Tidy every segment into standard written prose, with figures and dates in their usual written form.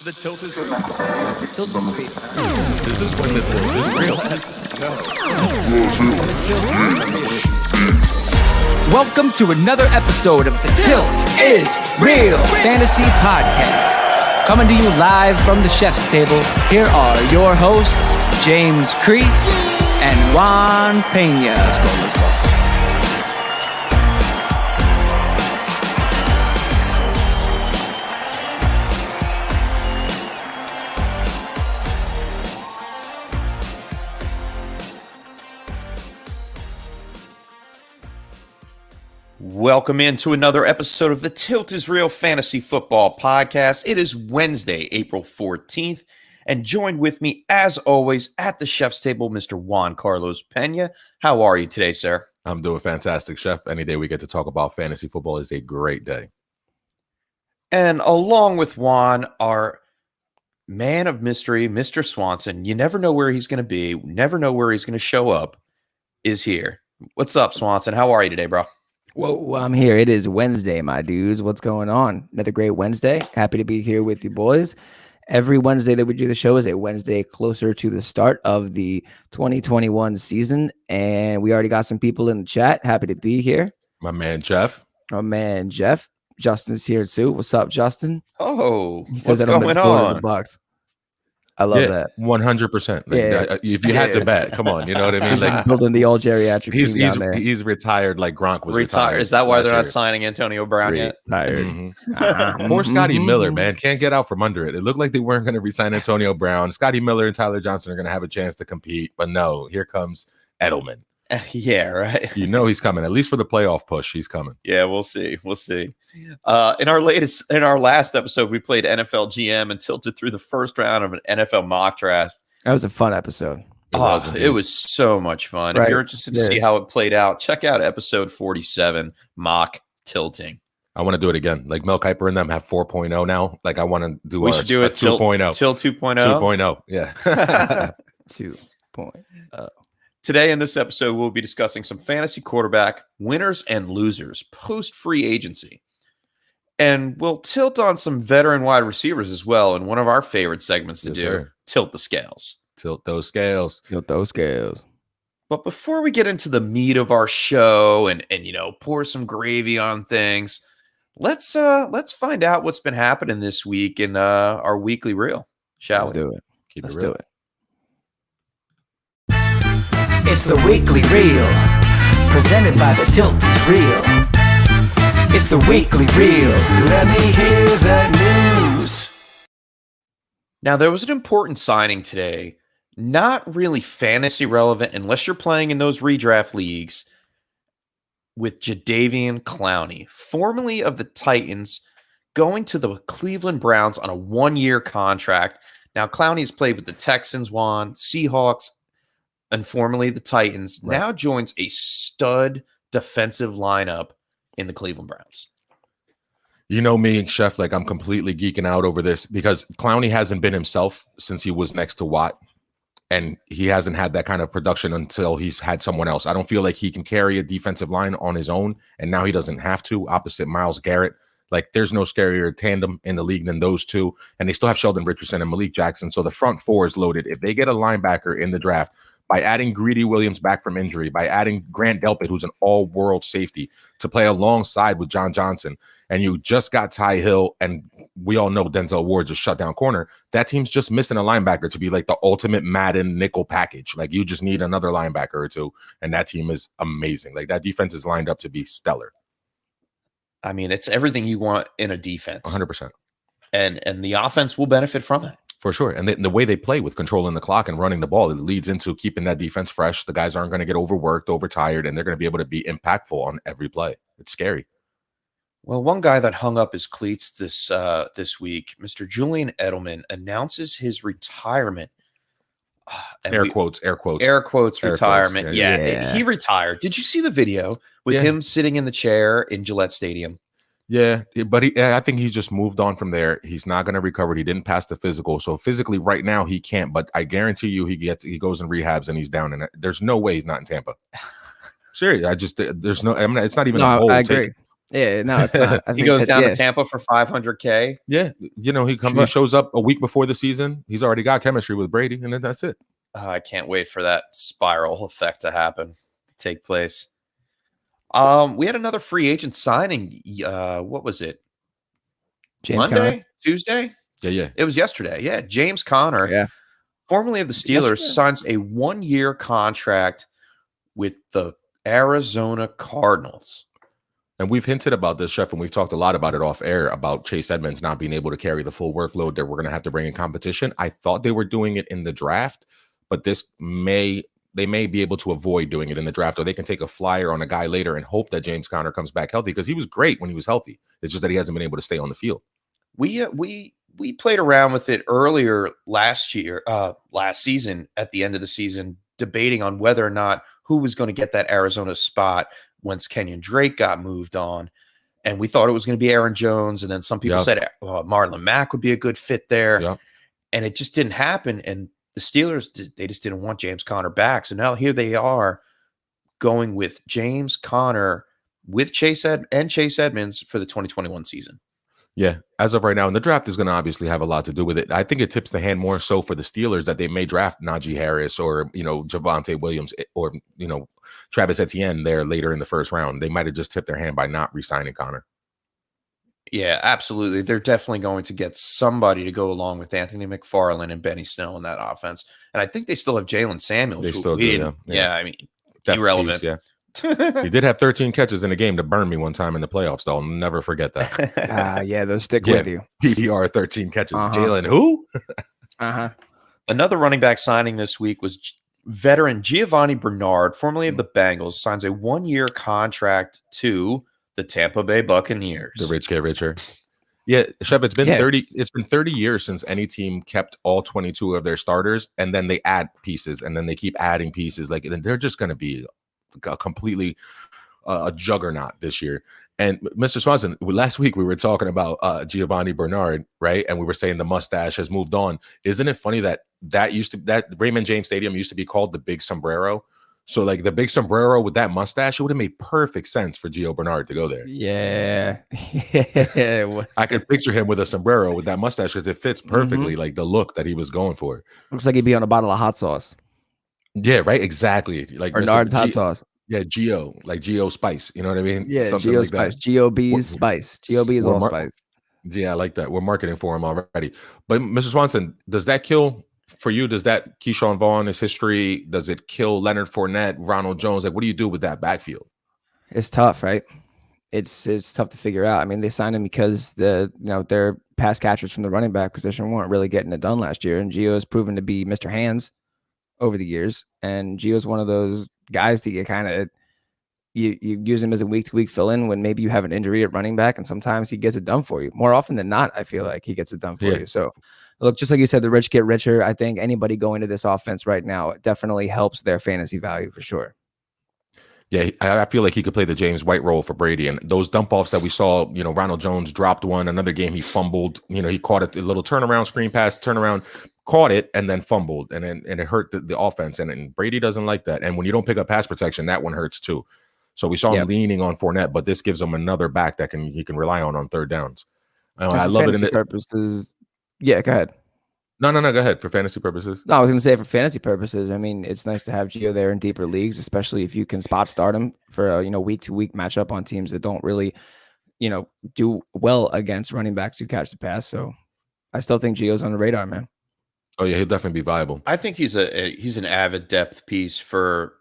The tilt is real. The tilt is real. This is when the tilt is real. Welcome to another episode of The Tilt is Real Fantasy Podcast. Coming to you live from the chef's table, here are your hosts, James Crease and Juan Pena. Let's go. Welcome into another episode of the Tilt is Real Fantasy Football Podcast. It is Wednesday, April 14th, and joined with me, as always, at the chef's table, Mr. Juan Carlos Pena. How are you today, sir? I'm doing fantastic, Chef. Any day we get to talk about fantasy football is a great day. And along with Juan, our man of mystery, Mr. Swanson, you never know where he's going to be, never know where he's going to show up, is here. What's up, Swanson? How are you today, bro? Whoa, I'm here. It is Wednesday, my dudes. What's going on? Another great Wednesday. Happy to be here with you boys. Every Wednesday that we do the show is a Wednesday closer to the start of the 2021 season. And we already got some people in the chat. Happy to be here. My man, Jeff. Justin's here too. What's up, Justin? Oh, He says what's that going on? on? Bucks. I love that. 100%. Yeah. If you had to bet, come on, you know what I mean? Like building the all geriatric team down there. He's retired like Gronk was retired. Is that why they're not signing Antonio Brown yet? Tired. Poor Scotty Miller, man. Can't get out from under it. It looked like they weren't going to resign Antonio Brown. Scotty Miller and Tyler Johnson are going to have a chance to compete. But no, here comes Edelman. Yeah, right. You know he's coming. At least for the playoff push, he's coming. Yeah, we'll see. In our last episode, we played NFL GM and tilted through the first round of an NFL mock draft. That was a fun episode. It was so much fun. Right. If you're interested to see how it played out, check out episode 47, mock tilting. I want to do it again. Like Mel Kiper and them have 4.0 now. Like I want to do We should do it 2.0. Till 2.0. 2.0. Yeah. 2.0. Today in this episode, we'll be discussing some fantasy quarterback winners and losers post free agency. And we'll tilt on some veteran wide receivers as well in one of our favorite segments to do, sir. Tilt the Scales. Tilt those scales. But before we get into the meat of our show and pour some gravy on things, let's find out what's been happening this week in our weekly reel, shall we? Do it. Let's do it. It's the weekly reel, presented by the Tilt is Real. It's the weekly reel. Let me hear the news. Now, there was an important signing today, not really fantasy relevant unless you're playing in those redraft leagues, with Jadeveon Clowney, formerly of the Titans, going to the Cleveland Browns on a 1-year contract. Now, Clowney's played with the Texans, Seahawks, and formerly the Titans, right. Now joins a stud defensive lineup in the Cleveland Browns. You know me, Chef, like I'm completely geeking out over this because Clowney hasn't been himself since he was next to Watt, and he hasn't had that kind of production until he's had someone else. I don't feel like he can carry a defensive line on his own, and now he doesn't have to, opposite Myles Garrett. Like, there's no scarier tandem in the league than those two, and they still have Sheldon Richardson and Malik Jackson, so the front four is loaded. If they get a linebacker in the draft, by adding Greedy Williams back from injury, by adding Grant Delpit, who's an all-world safety, to play alongside with John Johnson, and you just got Ty Hill, and we all know Denzel Ward's a shutdown corner, that team's just missing a linebacker to be like the ultimate Madden nickel package. Like, you just need another linebacker or two, and that team is amazing. Like, that defense is lined up to be stellar. I mean, it's everything you want in a defense. 100%. And the offense will benefit from it. For sure. And the way they play with controlling the clock and running the ball, it leads into keeping that defense fresh. The guys aren't going to get overworked, overtired, and they're going to be able to be impactful on every play. It's scary. Well, one guy that hung up his cleats this week, Mr. Julian Edelman, announces his retirement. Air quotes retirement. Yeah. He retired. Did you see the video with him sitting in the chair in Gillette Stadium? Yeah, but I think he just moved on from there. He's not going to recover. He didn't pass the physical. So physically right now he can't, but I guarantee you he goes in rehabs and he's down. And there's no way he's not in Tampa. Serious. It's not even a bold I take. agree. Yeah, no, it's not. I He think goes that's down to Tampa for $500K. Yeah, he shows up a week before the season. He's already got chemistry with Brady, and then that's it. I can't wait for that spiral effect to take place. We had another free agent signing. What was it? James Monday? Conner. Tuesday? Yeah. It was yesterday. Yeah, James Conner, Yeah. formerly of the Steelers, signs a 1-year contract with the Arizona Cardinals. And we've hinted about this, Chef, and we've talked a lot about it off air about Chase Edmonds not being able to carry the full workload that we're going to have to bring in competition. I thought they were doing it in the draft, but they may be able to avoid doing it in the draft, or they can take a flyer on a guy later and hope that James Conner comes back healthy, because he was great when he was healthy. It's just that he hasn't been able to stay on the field. We played around with it earlier last season, at the end of the season, debating on whether or not who was going to get that Arizona spot once Kenyon Drake got moved on. And we thought it was going to be Aaron Jones. And then some people said Marlon Mack would be a good fit there. Yep. And it just didn't happen. And the Steelers, they just didn't want James Conner back. So now here they are going with James Conner with Chase Edmonds for the 2021 season. Yeah, as of right now, and the draft is going to obviously have a lot to do with it. I think it tips the hand more so for the Steelers that they may draft Najee Harris or, Javonte Williams or, Travis Etienne there later in the first round. They might have just tipped their hand by not re-signing Conner. Yeah, absolutely. They're definitely going to get somebody to go along with Anthony McFarland and Benny Snell in that offense. And I think they still have Jalen Samuels. They still do, yeah. I mean, Depth irrelevant. Piece, yeah. He did have 13 catches in a game to burn me one time in the playoffs, though. I'll never forget that. Yeah, those stick with you. PDR 13 catches. Jalen who? Another running back signing this week was veteran Giovanni Bernard, formerly of the Bengals, signs a 1-year contract to the Tampa Bay Buccaneers. The rich get richer. Yeah, Chef, it's been 30 years since any team kept all 22 of their starters, and then they add pieces, and then they keep adding pieces. Like, they're just going to be completely a juggernaut this year. And Mr. Swanson, last week we were talking about Giovanni Bernard, right? And we were saying the mustache has moved on. Isn't it funny that Raymond James Stadium used to be called the Big Sombrero? So like the big sombrero with that mustache, it would have made perfect sense for Gio Bernard to go there. Yeah. I could picture him with a sombrero with that mustache because it fits perfectly, like the look that he was going for. Looks like he'd be on a bottle of hot sauce. Yeah, right. Exactly. Like Bernard's hot sauce. Yeah, Gio, like Gio Spice. You know what I mean? Yeah, something Gio like Spice. That. GOB's Spice. GOB is all spice. Yeah, I like that. We're marketing for him already. But Mr. Swanson, does that kill for you? Does that Keyshawn Vaughn, his history? Does it kill Leonard Fournette, Ronald Jones? Like, what do you do with that backfield? It's tough, right? It's tough to figure out. I mean, they signed him because their pass catchers from the running back position weren't really getting it done last year, and Gio has proven to be Mr. Hands over the years. And Gio's one of those guys that you kind of you use him as a week-to-week fill-in when maybe you have an injury at running back, and sometimes he gets it done for you. More often than not, I feel like he gets it done for you. So, look, just like you said, the rich get richer. I think anybody going to this offense right now, it definitely helps their fantasy value for sure. Yeah, I feel like he could play the James White role for Brady. And those dump offs that we saw, Ronald Jones dropped one. Another game he fumbled. He caught it, a little turnaround screen pass, caught it, and then fumbled. And it hurt the offense. And Brady doesn't like that. And when you don't pick up pass protection, that one hurts too. So we saw him leaning on Fournette, but this gives him another back that he can rely on third downs. I love it in purposes. Yeah, go ahead. No, go ahead. For fantasy purposes. No, I was going to say for fantasy purposes. I mean, it's nice to have Gio there in deeper leagues, especially if you can spot start him for a week-to-week matchup on teams that don't really, do well against running backs who catch the pass. So I still think Gio's on the radar, man. Oh yeah, he'll definitely be viable. I think he's an avid depth piece for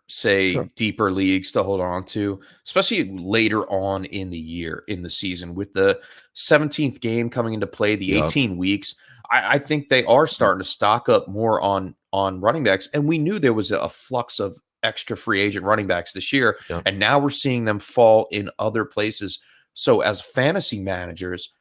deeper leagues to hold on to, especially later on in the season with the 17th game coming into play, the 18 weeks. I think they are starting to stock up more on running backs, and we knew there was a flux of extra free agent running backs this year, and now we're seeing them fall in other places. So as fantasy managers,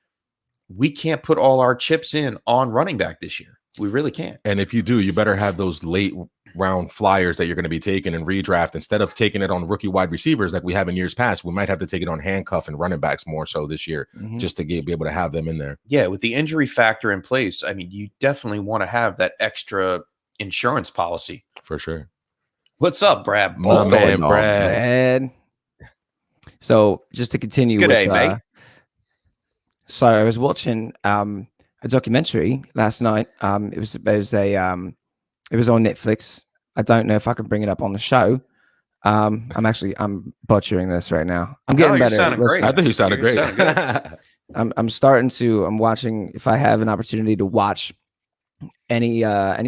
we can't put all our chips in on running back this year. We really can't. And if you do, you better have those late round flyers that you're going to be taking in redraft. Instead of taking it on rookie wide receivers like we have in years past, we might have to take it on handcuff and running backs more so this year, just to be able to have them in there. Yeah, with the injury factor in place, I mean, you definitely want to have that extra insurance policy. For sure. What's up, Brad? My man, Brad. So just to continue Good with, day, mate. so I was watching a documentary last night. It was on Netflix. I don't know if I can bring it up on the show. I'm butchering this right now. I'm getting you're better. sounding great. I think you sounded You're great. sounding good. I'm watching, if I have an opportunity to watch any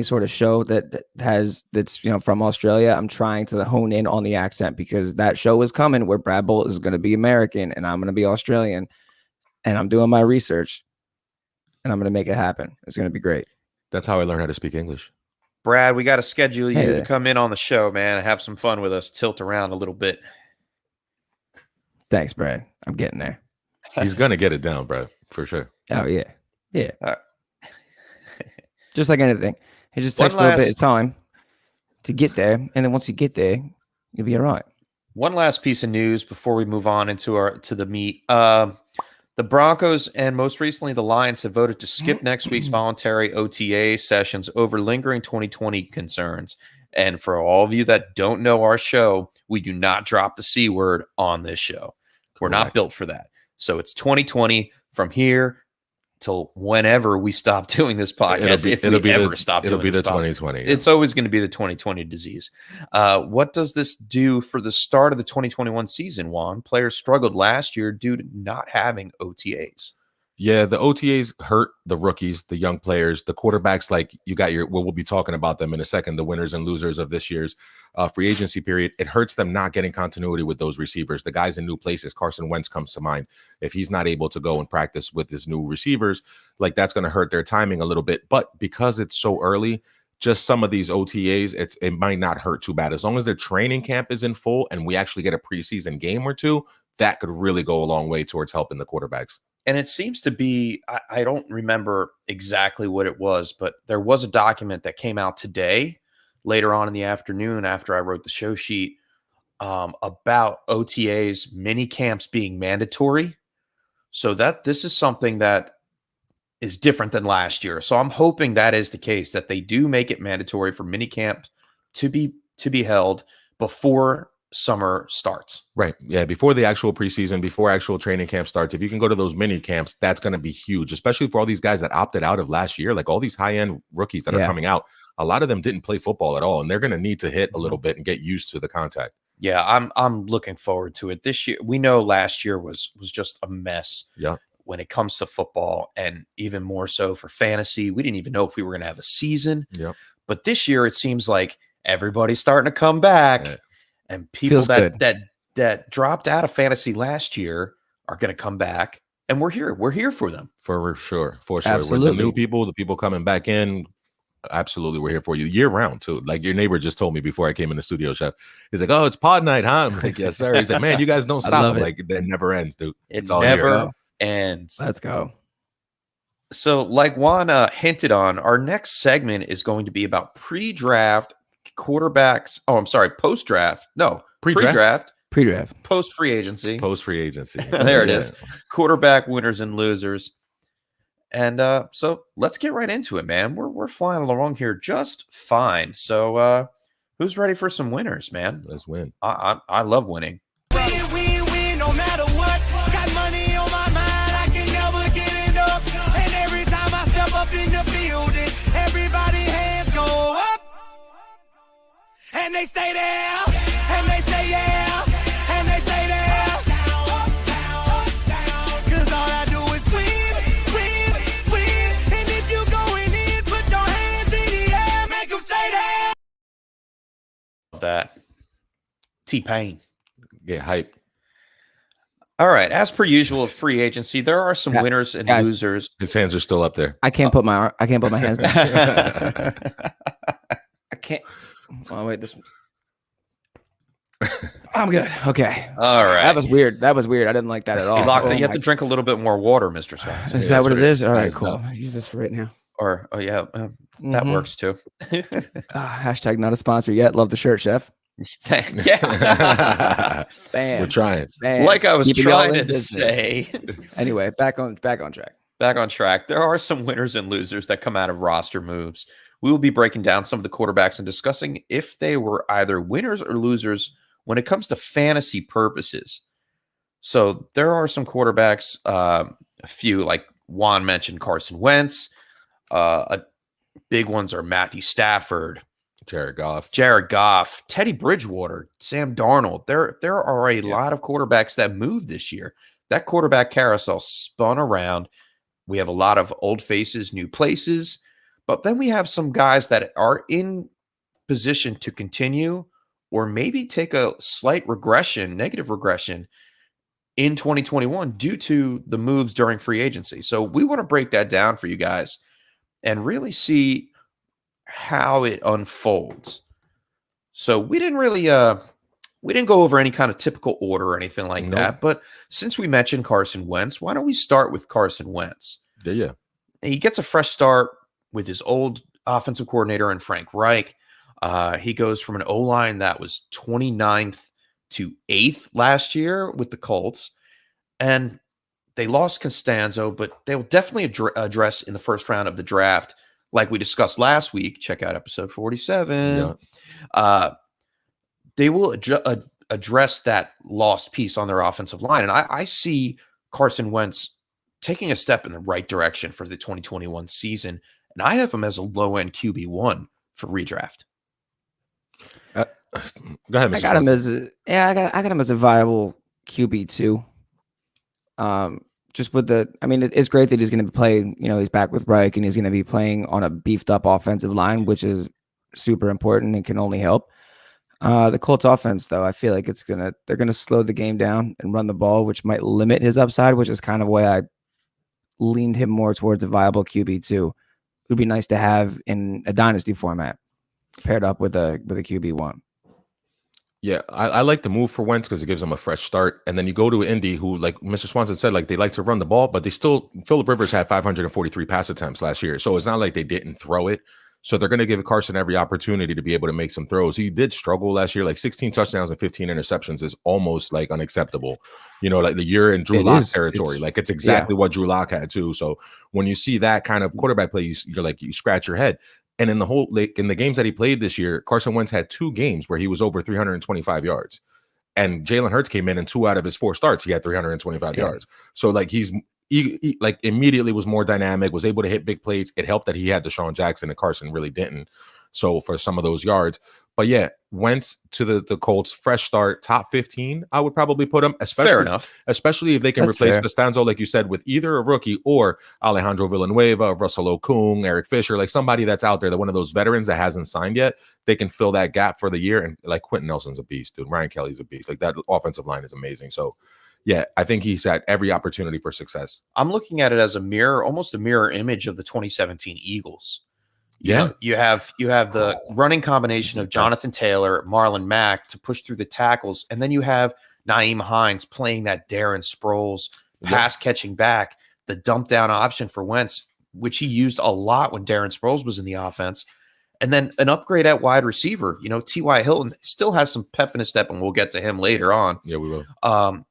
sort of show that's from Australia, I'm trying to hone in on the accent, because that show is coming where Brad Bolt is going to be American and I'm going to be Australian, and I'm doing my research and I'm going to make it happen. It's going to be great. That's how I learned how to speak English. Brad, we got to schedule you Hey to there. come in on the show, man, and have some fun with us, tilt around a little bit. Thanks, Brad. I'm getting there. He's gonna get it down, bro, for sure. Oh yeah. All right. Just like anything, it just takes a little bit of time to get there, and then once you get there, you'll be all right. One last piece of news before we move on to the meat. The Broncos and most recently the Lions have voted to skip next week's voluntary OTA sessions over lingering 2020 concerns. And for all of you that don't know our show, we do not drop the C word on this show. We're not built for that. So it's 2020 from here till whenever we stop doing this podcast. It'll be the 2020. It's always going to be the 2020 disease. What does this do for the start of the 2021 season, Juan? Players struggled last year due to not having OTAs. Yeah, the OTAs hurt the rookies, the young players, the quarterbacks. Like you got we'll be talking about them in a second, the winners and losers of this year's free agency period. It hurts them not getting continuity with those receivers. The guys in new places, Carson Wentz comes to mind. If he's not able to go and practice with his new receivers, like that's going to hurt their timing a little bit. But because it's so early, just some of these OTAs, it might not hurt too bad. As long as their training camp is in full and we actually get a preseason game or two, that could really go a long way towards helping the quarterbacks. And it seems to be, I don't remember exactly what it was, but there was a document that came out today, later on in the afternoon after I wrote the show sheet, about OTAs, mini camps being mandatory. So that this is something that is different than last year. So I'm hoping that is the case, that they do make it mandatory for mini camps to be held before summer starts. Right. Yeah. Before the actual preseason, before actual training camp starts, if you can go to those mini camps, that's going to be huge, especially for all these guys that opted out of last year, like all these high-end rookies that are coming out. A lot of them didn't play football at all, and they're going to need to hit a little bit and get used to the contact. Yeah, I'm looking forward to it this year. We know last year was just a mess. Yeah. When it comes to football, and even more so for fantasy. We didn't even know if we were going to have a season. Yeah. But this year it seems like everybody's starting to come back. Yeah. And people that dropped out of fantasy last year are going to come back, and we're here. We're here for them. For sure. Absolutely. We're the new people, the people coming back in. Absolutely, we're here for you year round too. Like your neighbor just told me before I came in the studio, Chef. He's like, "Oh, it's pod night, huh?" I'm like, "Yes, sir." He's like, "Man, you guys don't stop." Like that never ends, dude. It's all never ends. Let's go. So, like Juan hinted on, our next segment is going to be about pre-draft quarterbacks. Oh, I'm sorry, post-draft. No, pre-draft. Post-free agency. There it is. Quarterback winners and losers. And so let's get right into it, man. We're flying along here just fine. So who's ready for some winners, man? Let's win. I love winning. Win, no matter what. Got money on my mind, I can never get enough. And every time I step up in the building, everybody hands go up. And they stay there, and they say yeah, and they stay there. Cause all I do is win. And if you going in, put your hands in the air, make them stay there. That T-Pain. Get hype. All right. As per usual, free agency, there are some winners and losers. His hands are still up there. I can't put my hands down. I can't. Oh, wait, this one. I'm good. Okay. All right. That was weird. I didn't like that at all. You locked it. You have to drink a little bit more water, Mr. Swanson. Is that what it is? All right, cool. I'll use this for right now. Or, that works too. Hashtag not a sponsor yet. Love the shirt, Chef. Yeah. Bam. We're trying. Bam. Like I was trying to say. Anyway, back on track. Back on track. There are some winners and losers that come out of roster moves. We will be breaking down some of the quarterbacks and discussing if they were either winners or losers when it comes to fantasy purposes. So there are some quarterbacks, a few like Juan mentioned, Carson Wentz. Big ones are Matthew Stafford, Jared Goff, Teddy Bridgewater, Sam Darnold. There are a lot of quarterbacks that moved this year. That quarterback carousel spun around. We have a lot of old faces, new places, but then we have some guys that are in position to continue or maybe take a slight negative regression in 2021 due to the moves during free agency. So we want to break that down for you guys and really see how it unfolds. So we didn't go over any kind of typical order or anything like that. But since we mentioned Carson Wentz, why don't we start with Carson Wentz? Yeah. He gets a fresh start with his old offensive coordinator and Frank Reich. He goes from an O-line that was 29th to 8th last year with the Colts. And they lost Costanzo, but they'll definitely address in the first round of the draft, like we discussed last week. Check out episode 47. Yeah. They will address that lost piece on their offensive line. And I see Carson Wentz taking a step in the right direction for the 2021 season. And I have him as a low-end QB1 for redraft. Go ahead, Mr. I got him I got him as a viable QB2. Just with it's great that he's going to be playing, he's back with Reich and he's going to be playing on a beefed up offensive line, which is super important and can only help. The Colts offense, though, I feel like they're going to slow the game down and run the ball, which might limit his upside, which is kind of why I leaned him more towards a viable QB2. It would be nice to have in a dynasty format paired up with a QB1. Yeah, I like the move for Wentz because it gives them a fresh start. And then you go to Indy, who, like Mr. Swanson said, like they like to run the ball, but Phillip Rivers had 543 pass attempts last year. So it's not like they didn't throw it. So they're going to give Carson every opportunity to be able to make some throws. He did struggle last year, like 16 touchdowns and 15 interceptions is almost like unacceptable. Like the year in Drew Lock territory. Like it's exactly what Drew Lock had too. So when you see that kind of quarterback play, you're like, you scratch your head. And in the games that he played this year, Carson Wentz had 2 games where he was over 325 yards. And Jalen Hurts came in and 2 out of his 4 starts, he had 325 yards. So like he like immediately was more dynamic, was able to hit big plays. It helped that he had Deshaun Jackson and Carson really didn't. So for some of those yards, but yeah, Wentz to the Colts, fresh start, top 15. I would probably put him, fair enough, especially if they can replace Costanzo, like you said, with either a rookie or Alejandro Villanueva, Russell Okung, Eric Fisher, like somebody that's out there, that one of those veterans that hasn't signed yet. They can fill that gap for the year. And like Quentin Nelson's a beast, dude. Ryan Kelly's a beast. Like that offensive line is amazing. So yeah, I think he's had every opportunity for success. I'm looking at it as almost a mirror image of the 2017 Eagles. You have the running combination of Jonathan Taylor, Marlon Mack to push through the tackles, and then you have Nyheim Hines playing that Darren Sproles pass catching back, the dump down option for Wentz, which he used a lot when Darren Sproles was in the offense, and then an upgrade at wide receiver. T.Y. Hilton still has some pep in his step, and we'll get to him later on. Yeah, we will.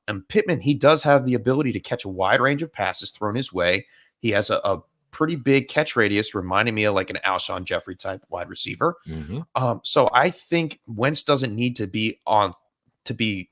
And Pittman, he does have the ability to catch a wide range of passes thrown his way. He has a pretty big catch radius, reminding me of like an Alshon Jeffrey type wide receiver. So I think Wentz doesn't need to be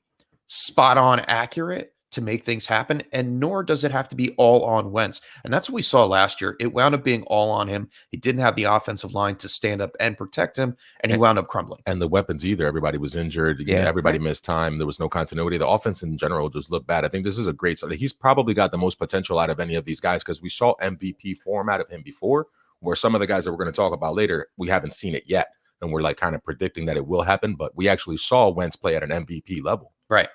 spot on accurate to make things happen, and nor does it have to be all on Wentz. And that's what we saw last year. It wound up being all on him. He didn't have the offensive line to stand up and protect him, and he wound up crumbling. And the weapons either. Everybody was injured. Everybody missed time. There was no continuity. The offense in general just looked bad. I think this is a great start. He's probably got the most potential out of any of these guys because we saw MVP form out of him before, where some of the guys that we're going to talk about later, we haven't seen it yet. And we're like kind of predicting that it will happen, but we actually saw Wentz play at an MVP level. Right.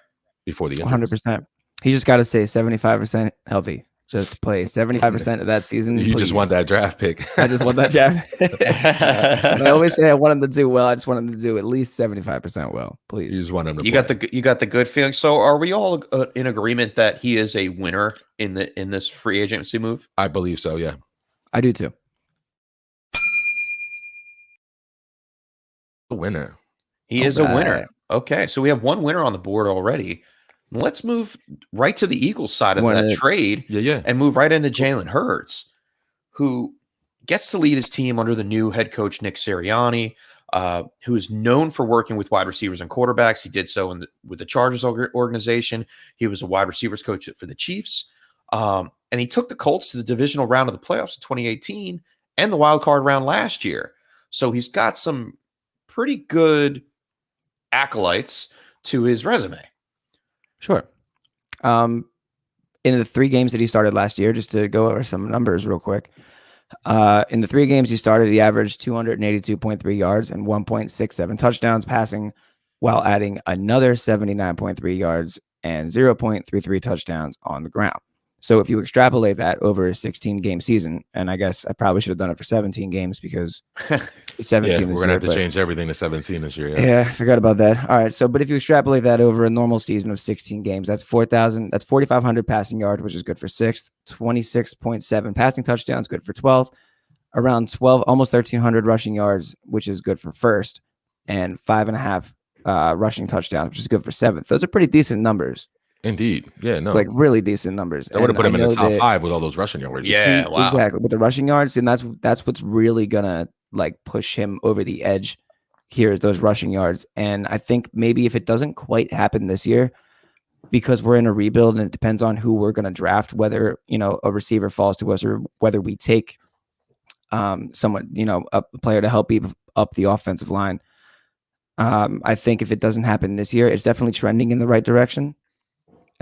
Before the injuries. 100%. He just got to stay 75% healthy. Just play 75% of that season. You just want that draft pick. I just want that draft. I always say I want him to do well. I just want him to do at least 75% well, please. You just want him to. You got the good feeling. So, are we all in agreement that he is a winner in this free agency move? I believe so. Yeah, I do too. A winner. He is a winner. Okay, so we have one winner on the board already. Let's move right to the Eagles side of that trade and move right into Jalen Hurts, who gets to lead his team under the new head coach, Nick Sirianni. who is known for working with wide receivers and quarterbacks. He did so with the Chargers organization. He was a wide receivers coach for the Chiefs. And he took the Colts to the divisional round of the playoffs in 2018 and the wild card round last year. So he's got some pretty good acolytes to his resume. Sure. In the 3 games that he started last year, just to go over some numbers real quick. In the 3 games he started, he averaged 282.3 yards and 1.67 touchdowns passing, while adding another 79.3 yards and 0.33 touchdowns on the ground. So if you extrapolate that over a 16-game season, and I guess I probably should have done it for 17 games because it's 17 we're going to have to change everything to 17 this year. Yeah, I forgot about that. All right, so but if you extrapolate that over a normal season of 16 games, that's 4,500 passing yards, which is good for 6th, 26.7 passing touchdowns, good for 12th, around 12, almost 1,300 rushing yards, which is good for 1st, and 5.5 rushing touchdowns, which is good for 7th. Those are pretty decent numbers. Indeed. Yeah, no. Like really decent numbers. That would have put him in the top 5 with all those rushing yards. Yeah, wow. Exactly. With the rushing yards, and that's what's really gonna like push him over the edge here is those rushing yards. And I think maybe if it doesn't quite happen this year, because we're in a rebuild and it depends on who we're gonna draft, whether a receiver falls to us or whether we take someone, a player to help beef up the offensive line. I think if it doesn't happen this year, it's definitely trending in the right direction.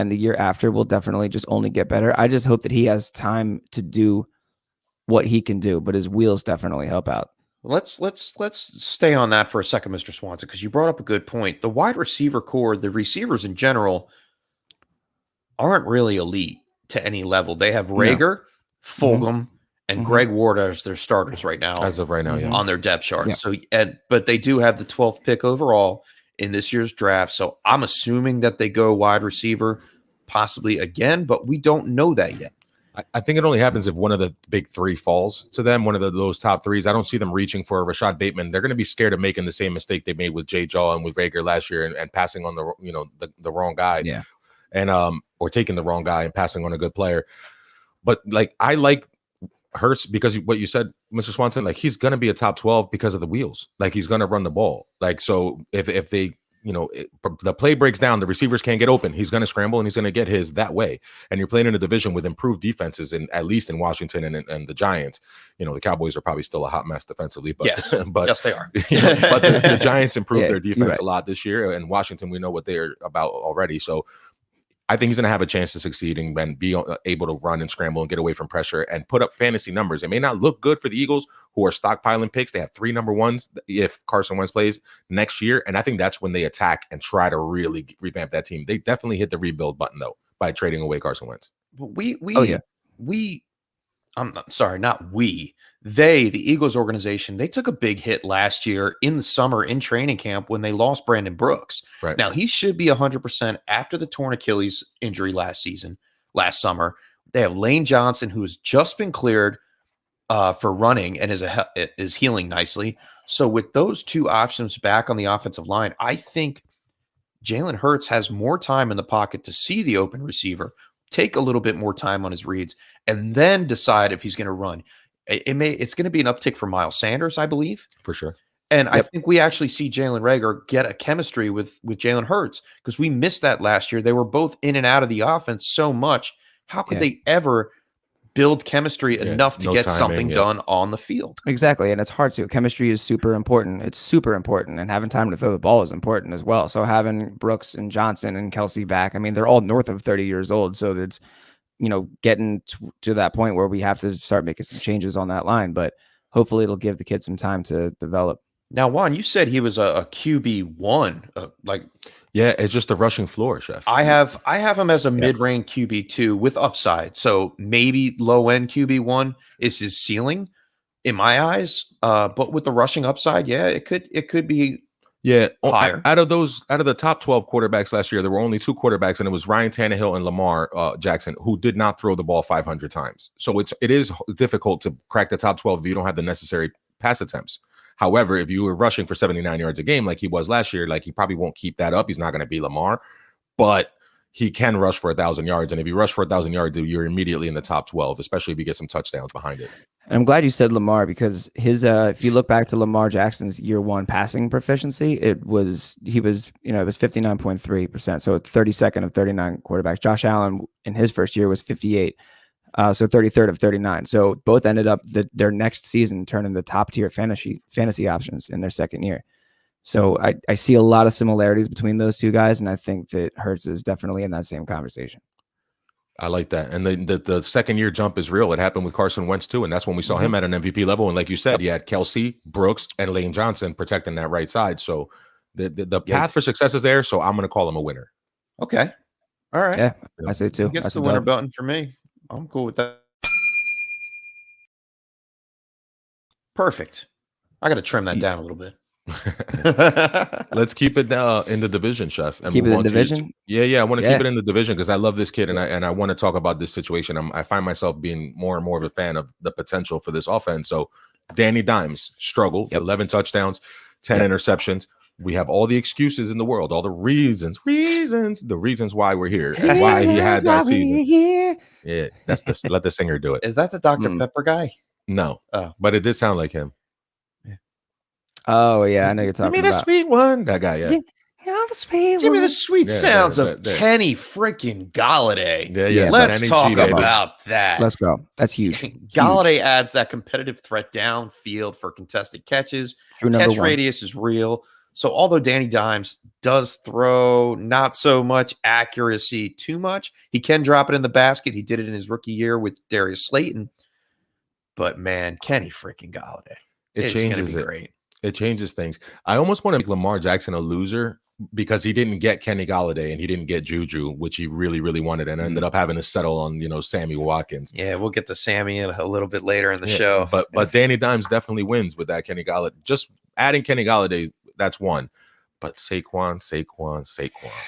And the year after will definitely just only get better. I just hope that he has time to do what he can do, but his wheels definitely help out. Let's stay on that for a second, Mr. Swanson, because you brought up a good point. The wide receiver core, the receivers in general, aren't really elite to any level. They have Rager, Fulgham, and Greg Ward as their starters right now. As of right now, yeah. On their depth chart. Yeah. So, but they do have the 12th pick overall in this year's draft. So I'm assuming that they go wide receiver possibly again, but we don't know that yet. I think it only happens if one of the big 3 falls to them, one of those top 3s. I don't see them reaching for a Rashad Bateman. They're going to be scared of making the same mistake they made with Jay Jaw and with Rager last year and passing on the wrong guy. Yeah. And or taking the wrong guy and passing on a good player. But like I like Hurts because what you said, Mr. Swanson, like he's going to be a top 12 because of the wheels. Like he's going to run the ball. Like, so if they, the play breaks down, the receivers can't get open. He's going to scramble and he's going to get his that way. And you're playing in a division with improved defenses at least in Washington and the Giants. The Cowboys are probably still a hot mess defensively, but yes, but yes, they are. But the Giants improved their defense right. a lot this year, and Washington, we know what they're about already. So I think he's going to have a chance to succeed and be able to run and scramble and get away from pressure and put up fantasy numbers. It may not look good for the Eagles, who are stockpiling picks. They have 3 number 1s if Carson Wentz plays next year. And I think that's when they attack and try to really revamp that team. They definitely hit the rebuild button, though, by trading away Carson Wentz. The Eagles organization, they took a big hit last year in the summer in training camp when they lost Brandon Brooks. Right. Now, he should be 100% after the torn Achilles injury last summer. They have Lane Johnson, who has just been cleared for running and is healing nicely. So with those 2 options back on the offensive line, I think Jalen Hurts has more time in the pocket to see the open receiver, take a little bit more time on his reads, and then decide if he's going to run. It's going to be an uptick for Miles Sanders, I believe. For sure. And I think we actually see Jalen Reagor get a chemistry with Jalen Hurts because we missed that last year. They were both in and out of the offense so much. How could they ever build chemistry enough to get something done on the field? Exactly. And it's hard to. Chemistry is super important. It's super important. And having time to throw the ball is important as well. So having Brooks and Johnson and Kelsey back, I mean, they're all north of 30 years old. So it's, getting to that point where we have to start making some changes on that line. But hopefully it'll give the kid some time to develop. Now, Juan, you said he was a QB1. Yeah, it's just a rushing floor, Chef. I have him as a mid-range QB2 with upside. So maybe low-end QB1 is his ceiling in my eyes. But with the rushing upside, it could be higher. Out of the top 12 quarterbacks last year, there were only 2 quarterbacks, and it was Ryan Tannehill and Lamar Jackson, who did not throw the ball 500 times. So it is difficult to crack the top 12 if you don't have the necessary pass attempts. However, if you were rushing for 79 yards a game like he was last year, like he probably won't keep that up. He's not going to be Lamar, but he can rush for 1,000 yards. And if you rush for 1,000 yards, you're immediately in the top 12, especially if you get some touchdowns behind it. I'm glad you said Lamar, because his if you look back to Lamar Jackson's year one passing proficiency, it was 59.3%. So 32nd of 39 quarterbacks. Josh Allen in his first year was 58. So 33rd of 39. So both ended up their next season turning the top tier fantasy options in their second year. So I see a lot of similarities between those two guys, and I think that Hurts is definitely in that same conversation. I like that. And the second year jump is real. It happened with Carson Wentz too. And that's when we saw him at an MVP level. And like you said, you had Kelsey, Brooks, and Lane Johnson protecting that right side. So the path for success is there. So I'm going to call him a winner. Okay. All right. Yeah, I say too. He gets the winner button for me. I'm cool with that. Perfect. I got to trim that down a little bit. Let's keep it in the division, Chef. And keep it in the division. I want to keep it in the division because I love this kid, and I want to talk about this situation. I find myself being more and more of a fan of the potential for this offense. So, Danny Dimes struggled, 11 touchdowns, 10 interceptions. We have all the excuses in the world, all the reasons why we're here, and why he had that season. Yeah, that's let the singer do it. Is that the Dr. Pepper guy? No, but it did sound like him. Oh yeah, I know you're talking about. Give me the sweet one. That guy, yeah. Give me the sweet sounds of Kenny freaking Galladay. Yeah. Let's talk about that. Let's go. That's huge. Galladay adds that competitive threat downfield for contested catches. Catch radius is real. So although Danny Dimes does throw not so much accuracy too much, he can drop it in the basket. He did it in his rookie year with Darius Slayton. But man, Kenny freaking Galladay. It's going to be great. It changes things. I almost want to make Lamar Jackson a loser because he didn't get Kenny Galladay and he didn't get Juju, which he really, really wanted, and ended up having to settle on, Sammy Watkins. Yeah, we'll get to Sammy a little bit later in the show. But Danny Dimes definitely wins with that Kenny Galladay. Just adding Kenny Galladay, that's one. But Saquon.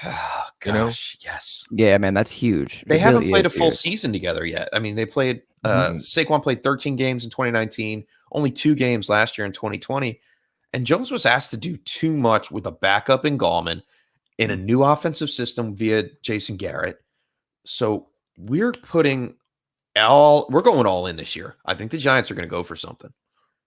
Oh, gosh, yes. Yeah, man, that's huge. They haven't played a full season together yet. I mean, they played Saquon played 13 games in 2019, only 2 games last year in 2020. And Jones was asked to do too much with a backup in Gallman in a new offensive system via Jason Garrett. So we're going all in this year. I think the Giants are going to go for something.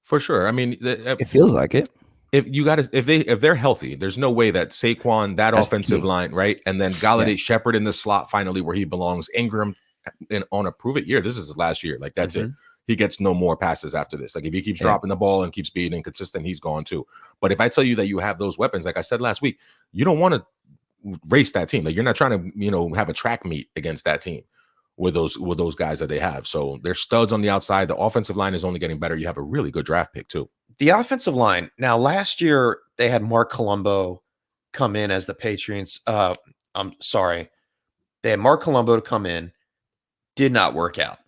For sure. I mean, it feels like it. If they're healthy, there's no way that Saquon, that's offensive line, right? And then Galladay, Shepard in the slot finally where he belongs. Ingram on a prove it year. This is his last year. Like that's it. He gets no more passes after this. Like if he keeps dropping the ball and keeps being inconsistent, he's gone too. But if I tell you that you have those weapons, like I said last week, you don't want to race that team. Like you're not trying to, have a track meet against that team with those guys that they have. So they're studs on the outside. The offensive line is only getting better. You have a really good draft pick too. The offensive line. Now last year they had Mark Colombo come in as the Patriots. I'm sorry. They had Mark Colombo to come in. Did not work out.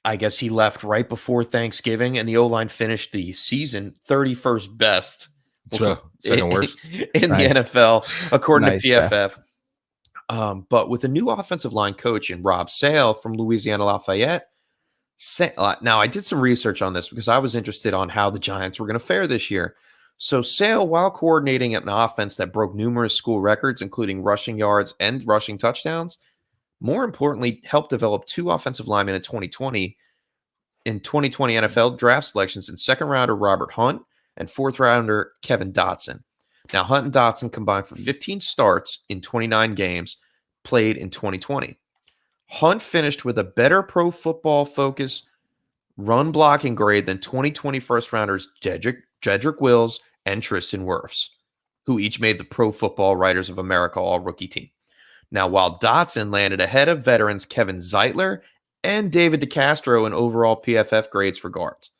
I guess he left right before Thanksgiving, and the O-line finished the season 31st best second worst in the NFL, according to PFF. But with a new offensive line coach in Rob Sale from Louisiana Lafayette, now I did some research on this because I was interested on how the Giants were going to fare this year. So Sale, while coordinating an offense that broke numerous school records, including rushing yards and rushing touchdowns, more importantly, helped develop 2 offensive linemen in 2020 NFL draft selections in second rounder Robert Hunt and fourth rounder Kevin Dotson. Now, Hunt and Dotson combined for 15 starts in 29 games played in 2020. Hunt finished with a better Pro Football Focus run blocking grade than 2020 first rounders Jedrick Wills and Tristan Wirfs, who each made the Pro Football Writers of America All-Rookie team. Now, while Dotson landed ahead of veterans Kevin Zeitler and David DeCastro in overall PFF grades for guards.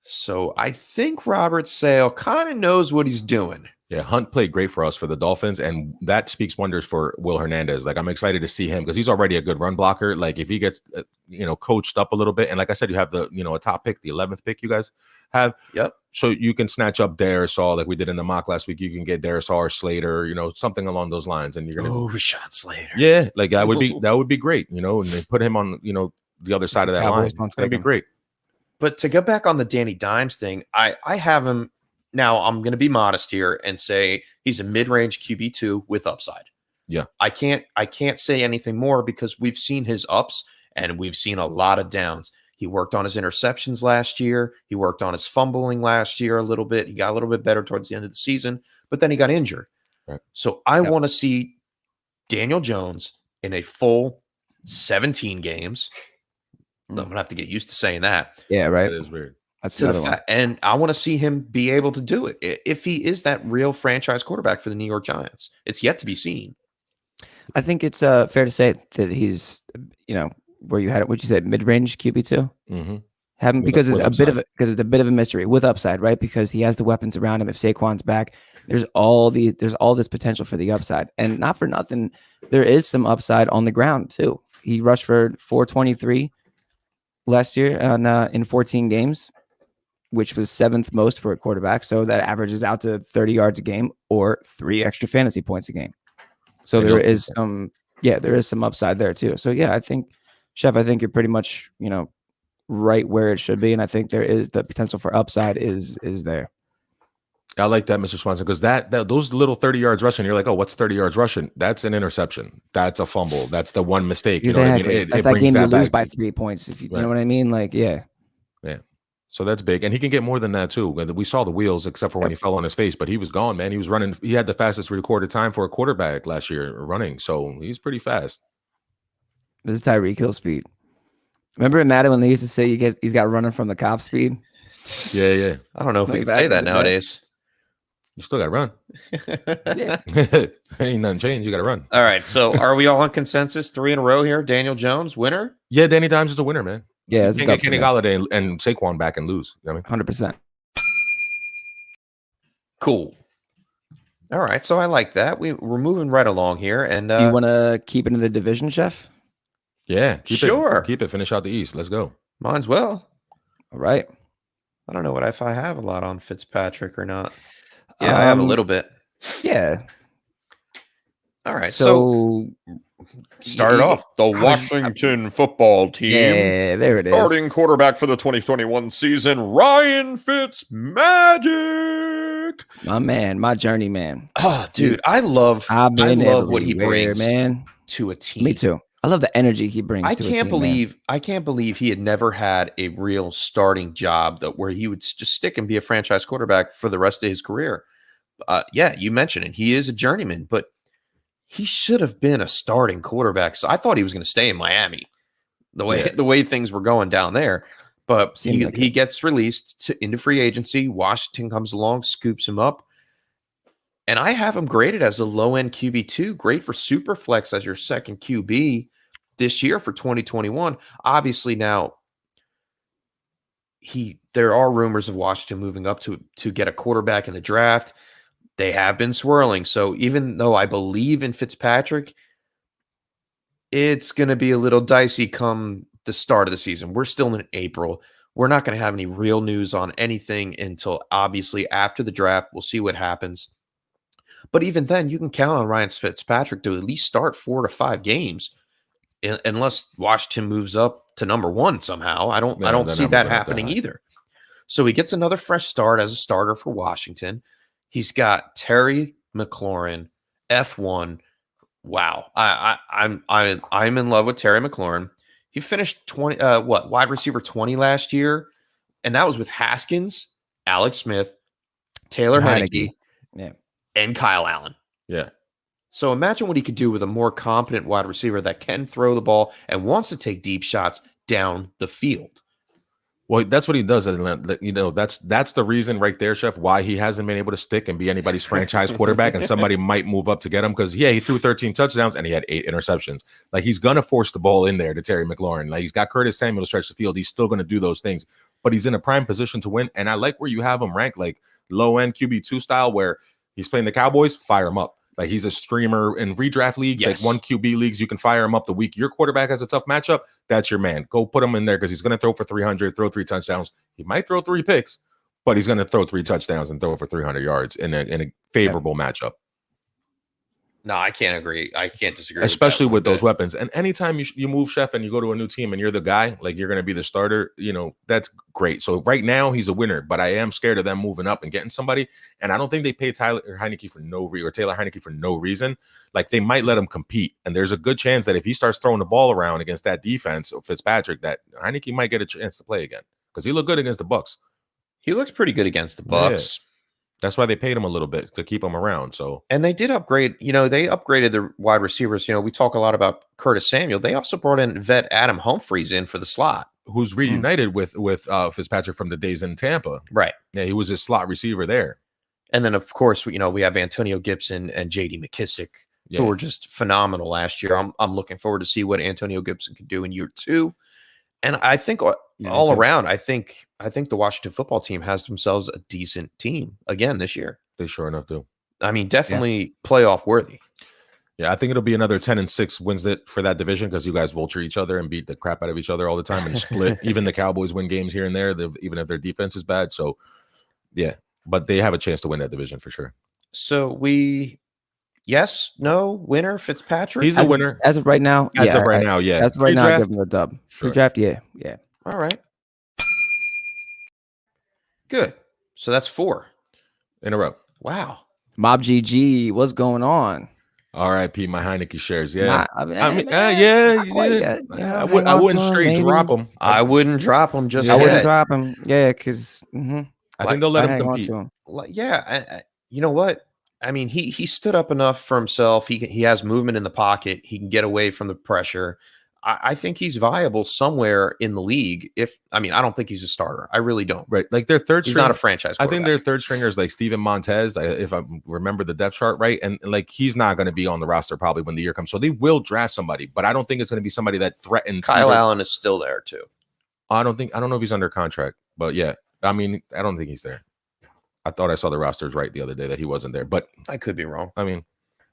So I think Robert Sale kind of knows what he's doing. Yeah, Hunt played great for us for the Dolphins, and that speaks wonders for Will Hernandez. Like, I'm excited to see him because he's already a good run blocker. Like, if he gets, coached up a little bit, and like I said, you have the, a top pick, the 11th pick you guys have. Yep. So you can snatch up Darisaw like we did in the mock last week. You can get Darisaw or Slater, something along those lines, and you're gonna Rashawn Slater. Yeah, like that would be great, and they put him on, the other side of that line. It's gonna be great. But to go back on the Danny Dimes thing, I have him. Now, I'm going to be modest here and say he's a mid-range QB2 with upside. Yeah. I can't say anything more because we've seen his ups and we've seen a lot of downs. He worked on his interceptions last year. He worked on his fumbling last year a little bit. He got a little bit better towards the end of the season, but then he got injured. Right. So I want to see Daniel Jones in a full 17 games. I'm going to have to get used to saying that. Yeah, right. That is weird. That's To the another one. and I want to see him be able to do it if he is that real franchise quarterback for the New York Giants. It's yet to be seen. I think it's fair to say that he's, where you had it, what you said, mid-range QB2. Mm-hmm. Having because it's with a bit of a bit of a mystery with upside, right? Because he has the weapons around him. If Saquon's back, there's all this potential for the upside, and not for nothing, there is some upside on the ground too. He rushed for 423 last year in 14 games, which was 7th most for a quarterback. So that averages out to 30 yards a game or 3 extra fantasy points a game. So there is some upside there too. So yeah, I think, Chef, you're pretty much, right where it should be. And I think there is the potential for upside is there. I like that, Mr. Swanson, because that those little 30 yards rushing, you're like, oh, what's 30 yards rushing? That's an interception. That's a fumble. That's the one mistake. You know what I mean? That's that game you lose by 3 points. If you know what I mean? Like, yeah. Yeah. So that's big. And he can get more than that too. We saw the wheels, except for when he fell on his face, but he was gone, man. He was running. He had the fastest recorded time for a quarterback last year running. So he's pretty fast. This is Tyreek Hill speed. Remember in Madden when they used to say he's got running from the cop speed? Yeah. I don't know if we can say that nowadays. You still got to run. Yeah. Ain't nothing changed. You got to run. All right. So are we all on consensus? 3 in a row here. Daniel Jones, winner? Yeah, Danny Dimes is a winner, man. Yeah, you can't get Kenny Golladay and Saquon back and lose. You know what I mean? 100%. Cool. All right. So I like that. We're moving right along here. And do you want to keep it in the division, Chef? Yeah. Sure. Keep it. Finish out the East. Let's go. Might as well. All right. I don't know if I have a lot on Fitzpatrick or not. Yeah, I have a little bit. Yeah. All right. So started off the Washington football team. Yeah, there it is. Starting quarterback for the 2021 season, Ryan Fitzmagic. My man, my journeyman. Oh, dude, I love what he brings, man, to a team. Me too. I love the energy he brings. I can't believe he had never had a real starting job where he would just stick and be a franchise quarterback for the rest of his career. Yeah, you mentioned it. He is a journeyman, but he should have been a starting quarterback. So I thought he was going to stay in Miami, the way things were going down there. But he gets released into free agency. Washington comes along, scoops him up. And I have him graded as a low-end QB2. Great for Superflex as your second QB this year for 2021. Obviously, now there are rumors of Washington moving up to get a quarterback in the draft. They have been swirling. So even though I believe in Fitzpatrick, it's going to be a little dicey come the start of the season. We're still in April. We're not going to have any real news on anything until obviously after the draft. We'll see what happens. But even then, you can count on Ryan Fitzpatrick to at least start 4 to 5 games, unless Washington moves up to number 1 somehow. I don't see that happening either. So he gets another fresh start as a starter for Washington. He's got Terry McLaurin, F1. Wow, I'm in love with Terry McLaurin. He finished wide receiver 20 last year, and that was with Haskins, Alex Smith, Taylor Heinicke, and Kyle Allen. Yeah. So imagine what he could do with a more competent wide receiver that can throw the ball and wants to take deep shots down the field. Well, that's what he does. That's the reason right there, Chef, why he hasn't been able to stick and be anybody's franchise quarterback, and somebody might move up to get him because, he threw 13 touchdowns and he had 8 interceptions. Like, he's going to force the ball in there to Terry McLaurin. Like, he's got Curtis Samuel to stretch the field. He's still going to do those things, but he's in a prime position to win. And I like where you have him ranked, like low-end QB2 style, where he's playing the Cowboys, fire him up. Like, he's a streamer in redraft leagues, like 1 QB leagues. You can fire him up the week your quarterback has a tough matchup. That's your man. Go put him in there because he's going to throw for 300, throw 3 touchdowns. He might throw 3 picks, but he's going to throw 3 touchdowns and throw for 300 yards in a favorable matchup. No, I can't agree. I can't disagree. Especially with with that those weapons. And anytime you move Chef and you go to a new team and you're the guy, like you're going to be the starter, that's great. So right now he's a winner, but I am scared of them moving up and getting somebody. And I don't think they pay Taylor Heineke for no reason. Like they might let him compete. And there's a good chance that if he starts throwing the ball around against that defense of Fitzpatrick, that Heineke might get a chance to play again because he looked good against the Bucks. He looked pretty good against the Bucks. Yeah. That's why they paid him a little bit to keep him around. So, and they did upgrade. They upgraded the wide receivers. We talk a lot about Curtis Samuel. They also brought in vet Adam Humphries in for the slot, who's reunited with Fitzpatrick from the days in Tampa. Right. Yeah, he was his slot receiver there. And then of course, we have Antonio Gibson and J.D. McKissick, who were just phenomenal last year. I'm looking forward to see what Antonio Gibson can do in year 2. And I think all around, I think the Washington football team has themselves a decent team again this year. They sure enough do. I mean, definitely playoff worthy. Yeah, I think it'll be another 10-6 wins for that division because you guys vulture each other and beat the crap out of each other all the time and split. Even the Cowboys win games here and there, even if their defense is bad. So, yeah, but they have a chance to win that division for sure. So yes, no, winner, Fitzpatrick? He's a winner. As of right now, yeah. As of right now, yeah. As of right now, give him a dub. Sure. Pre-draft, yeah. All right. Good. So that's 4 in a row. Wow. Mob GG, what's going on? R.I.P. my Heineke shares. Yeah. I wouldn't straight drop him. I wouldn't drop him just I yet. wouldn't drop him. Yeah, because I think they'll let him compete. Yeah. You know what? I mean, he stood up enough for himself. He has movement in the pocket. He can get away from the pressure. I think he's viable somewhere in the league. I don't think he's a starter. I really don't. Right. Like their third he's string, not a franchise I think their third stringer is like Steven Montez, if I remember the depth chart right. And like he's not going to be on the roster probably when the year comes. So they will draft somebody, but I don't think it's going to be somebody that threatens. Kyle Allen is still there too. I don't know if he's under contract, but yeah. I mean, I don't think he's there. I thought I saw the rosters right the other day that he wasn't there, but I could be wrong. I mean,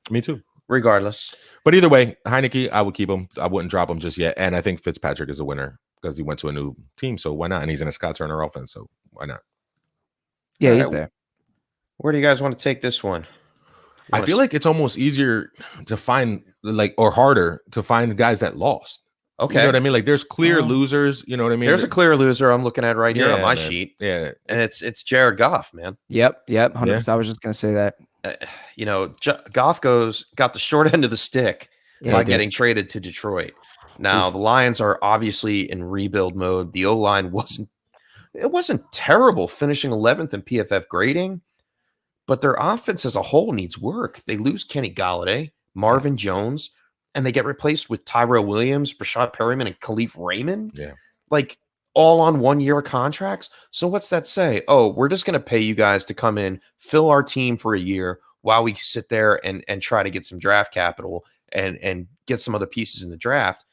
me too. Regardless. But either way, Heineke, I would keep him. I wouldn't drop him just yet. And I think Fitzpatrick is a winner because he went to a new team. So why not? And he's in a Scott Turner offense. So why not? Yeah, he's there. Where do you guys want to take this one? I feel like it's almost easier to find or harder to find guys that lost. Okay. You know what I mean? Like there's clear losers. You know what I mean? There's a clear loser I'm looking at right here on my sheet. Yeah. And it's Jared Goff, man. Yep. 100%. I was just going to say that. Goff got the short end of the stick by getting traded to Detroit. Now the Lions are obviously in rebuild mode. The O-line wasn't terrible, finishing 11th in PFF grading, but their offense as a whole needs work. They lose Kenny Golladay, Marvin Jones, and they get replaced with Tyrell Williams, Rashad Perryman, and Khalif Raymond. Yeah, like all on 1-year contracts. So what's that say? Oh, we're just going to pay you guys to come in, fill our team for a year while we sit there and try to get some draft capital and get some other pieces in the draft.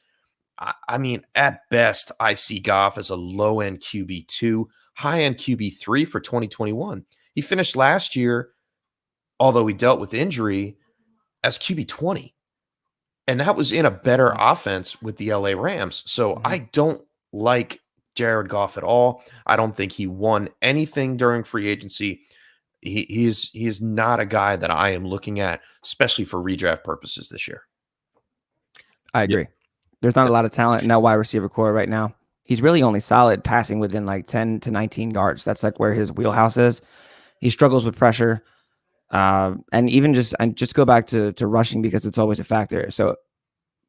I mean, at best, I see Goff as a low-end QB2, high-end QB3 for 2021. He finished last year, although he dealt with injury, as QB20. And that was in a better offense with the LA Rams. So I don't like Jared Goff at all. I don't think he won anything during free agency. He is not a guy that I am looking at, especially for redraft purposes this year. I agree. There's not a lot of talent in that wide receiver core right now. He's really only solid passing within like 10 to 19 yards. That's like where his wheelhouse is. He struggles with pressure. And even just go back to rushing because it's always a factor. So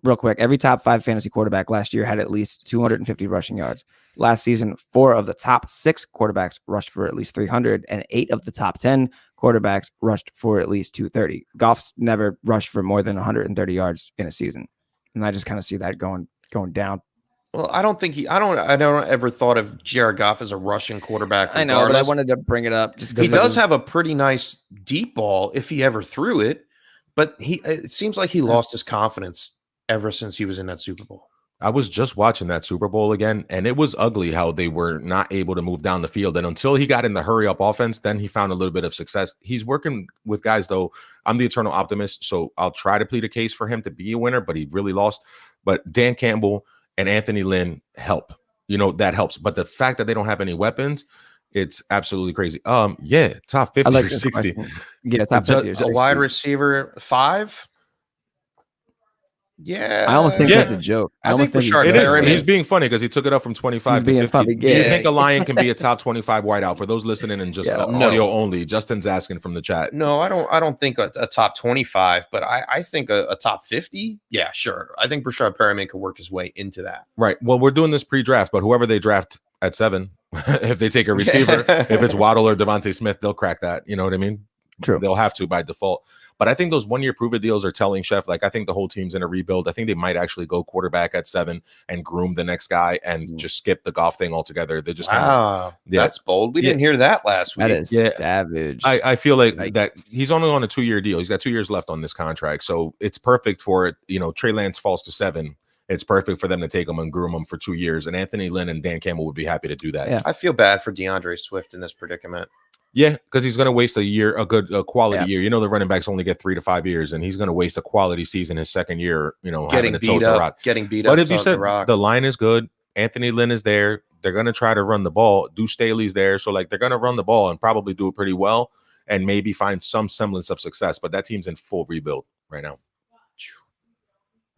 real quick, every top 5 fantasy quarterback last year had at least 250 rushing yards. Last season, 4 of the top 6 quarterbacks rushed for at least 300, and 8 of the top 10 quarterbacks rushed for at least 230. Goff's never rushed for more than 130 yards in a season. And I just kind of see that going down. Well, I don't ever thought of Jared Goff as a rushing quarterback. I know, but I wanted to bring it up. Just he does have a pretty nice deep ball if he ever threw it, but it seems like he lost his confidence ever since he was in that Super Bowl. I was just watching that Super Bowl again, and it was ugly how they were not able to move down the field. And until he got in the hurry-up offense, then he found a little bit of success. He's working with guys, though. I'm the eternal optimist, so I'll try to plead a case for him to be a winner, but he really lost. But Dan Campbell and Anthony Lynn help. That helps. But the fact that they don't have any weapons, it's absolutely crazy. Top 50 or 60. Yeah, top 50. A wide receiver 5? Yeah. I almost think Yeah. that's a joke. I almost think Rashard he It does is. Perriman- say He's being funny because he took it up from 25 He's to being 50. funny, Do you yeah. think a Lion can be a top 25 wideout? For those listening and just Yeah. No. audio only, Justin's asking from the chat. No, I don't think a top 25, but I think a top 50. Yeah, sure. I think Rashard Perriman could work his way into that. Right. Well, we're doing this pre-draft, but whoever they draft at 7, if they take a receiver, if it's Waddle or Devontae Smith, they'll crack that. You know what I mean? True. They'll have to by default. But I think those 1-year prove-it deals are telling Chef, like, I think the whole team's in a rebuild. I think they might actually go quarterback at 7 and groom the next guy and just skip the golf thing altogether. They're just Wow, yeah. that's bold. We Yeah. didn't hear that last week. That is Yeah. savage. I feel like Yikes. that he's only on a 2-year deal. He's got 2 years left on this contract. So it's perfect for it. You know, Trey Lance falls to 7. It's perfect for them to take him and groom him for 2 years. And Anthony Lynn and Dan Campbell would be happy to do that. Yeah. I feel bad for DeAndre Swift in this predicament. Yeah, because he's going to waste a good quality Yeah. year. You know, the running backs only get 3 to 5 years, and he's going to waste a quality season his second year. You know, Getting having to tote beat the up, rock. getting beat But up. if you toting said the rock. the line is good, Anthony Lynn is there. They're going to try to run the ball. Deuce Staley's there, so like they're going to run the ball and probably do it pretty well, and maybe find some semblance of success. But that team's in full rebuild right now.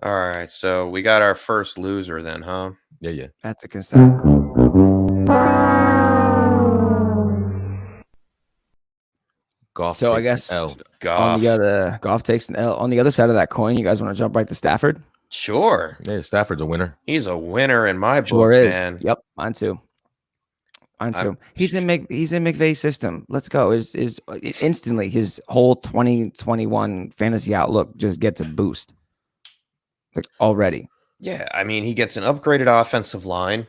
All right, so we got our first loser then, huh? Yeah. That's a consent. Golf. So I takes guess an L. on Goff. the other golf takes an L. On the other side of that coin, you guys want to jump right to Stafford? Sure. Yeah, Stafford's a winner. He's a winner in my book, Sure is. man. Yep, mine too. Mine I'm- too. He's in McVay's system. Let's go. Is instantly his whole 2021 fantasy outlook just gets a boost. Like already. Yeah, I mean, he gets an upgraded offensive line.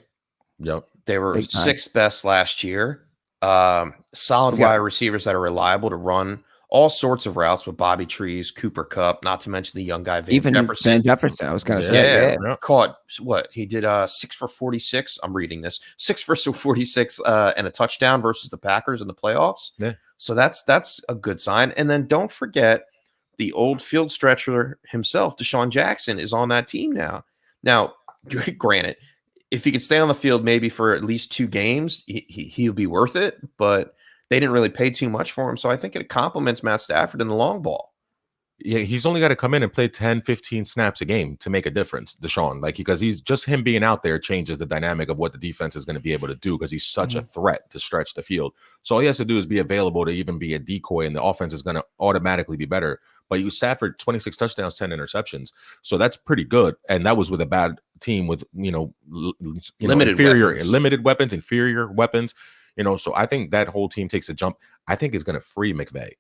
Yep. They were Big time. 6th best last year. Solid He's got- wide receivers that are reliable to run all sorts of routes with Bobby Trees, Cooper Cup, not to mention the young guy Van Even Jefferson. Van Jefferson, I was gonna Yeah, say. Yeah. caught what he did 6 for 46. I'm reading this 6 for 46 and a touchdown versus the Packers in the playoffs. Yeah. So that's a good sign. And then don't forget the old field stretcher himself, Deshaun Jackson, is on that team now. Now, granted, if he could stay on the field maybe for at least 2 games, he'll be worth it. But they didn't really pay too much for him. So I think it complements Matt Stafford in the long ball. Yeah, he's only got to come in and play 10, 15 snaps a game to make a difference, Deshaun. Like, because he's just him being out there changes the dynamic of what the defense is going to be able to do because he's such a threat to stretch the field. So all he has to do is be available to even be a decoy, and the offense is going to automatically be better. But you Stafford, 26 touchdowns, 10 interceptions. So that's pretty good. And that was with a bad team with, Limited limited weapons, inferior weapons. So I think that whole team takes a jump. I think it's going to free McVay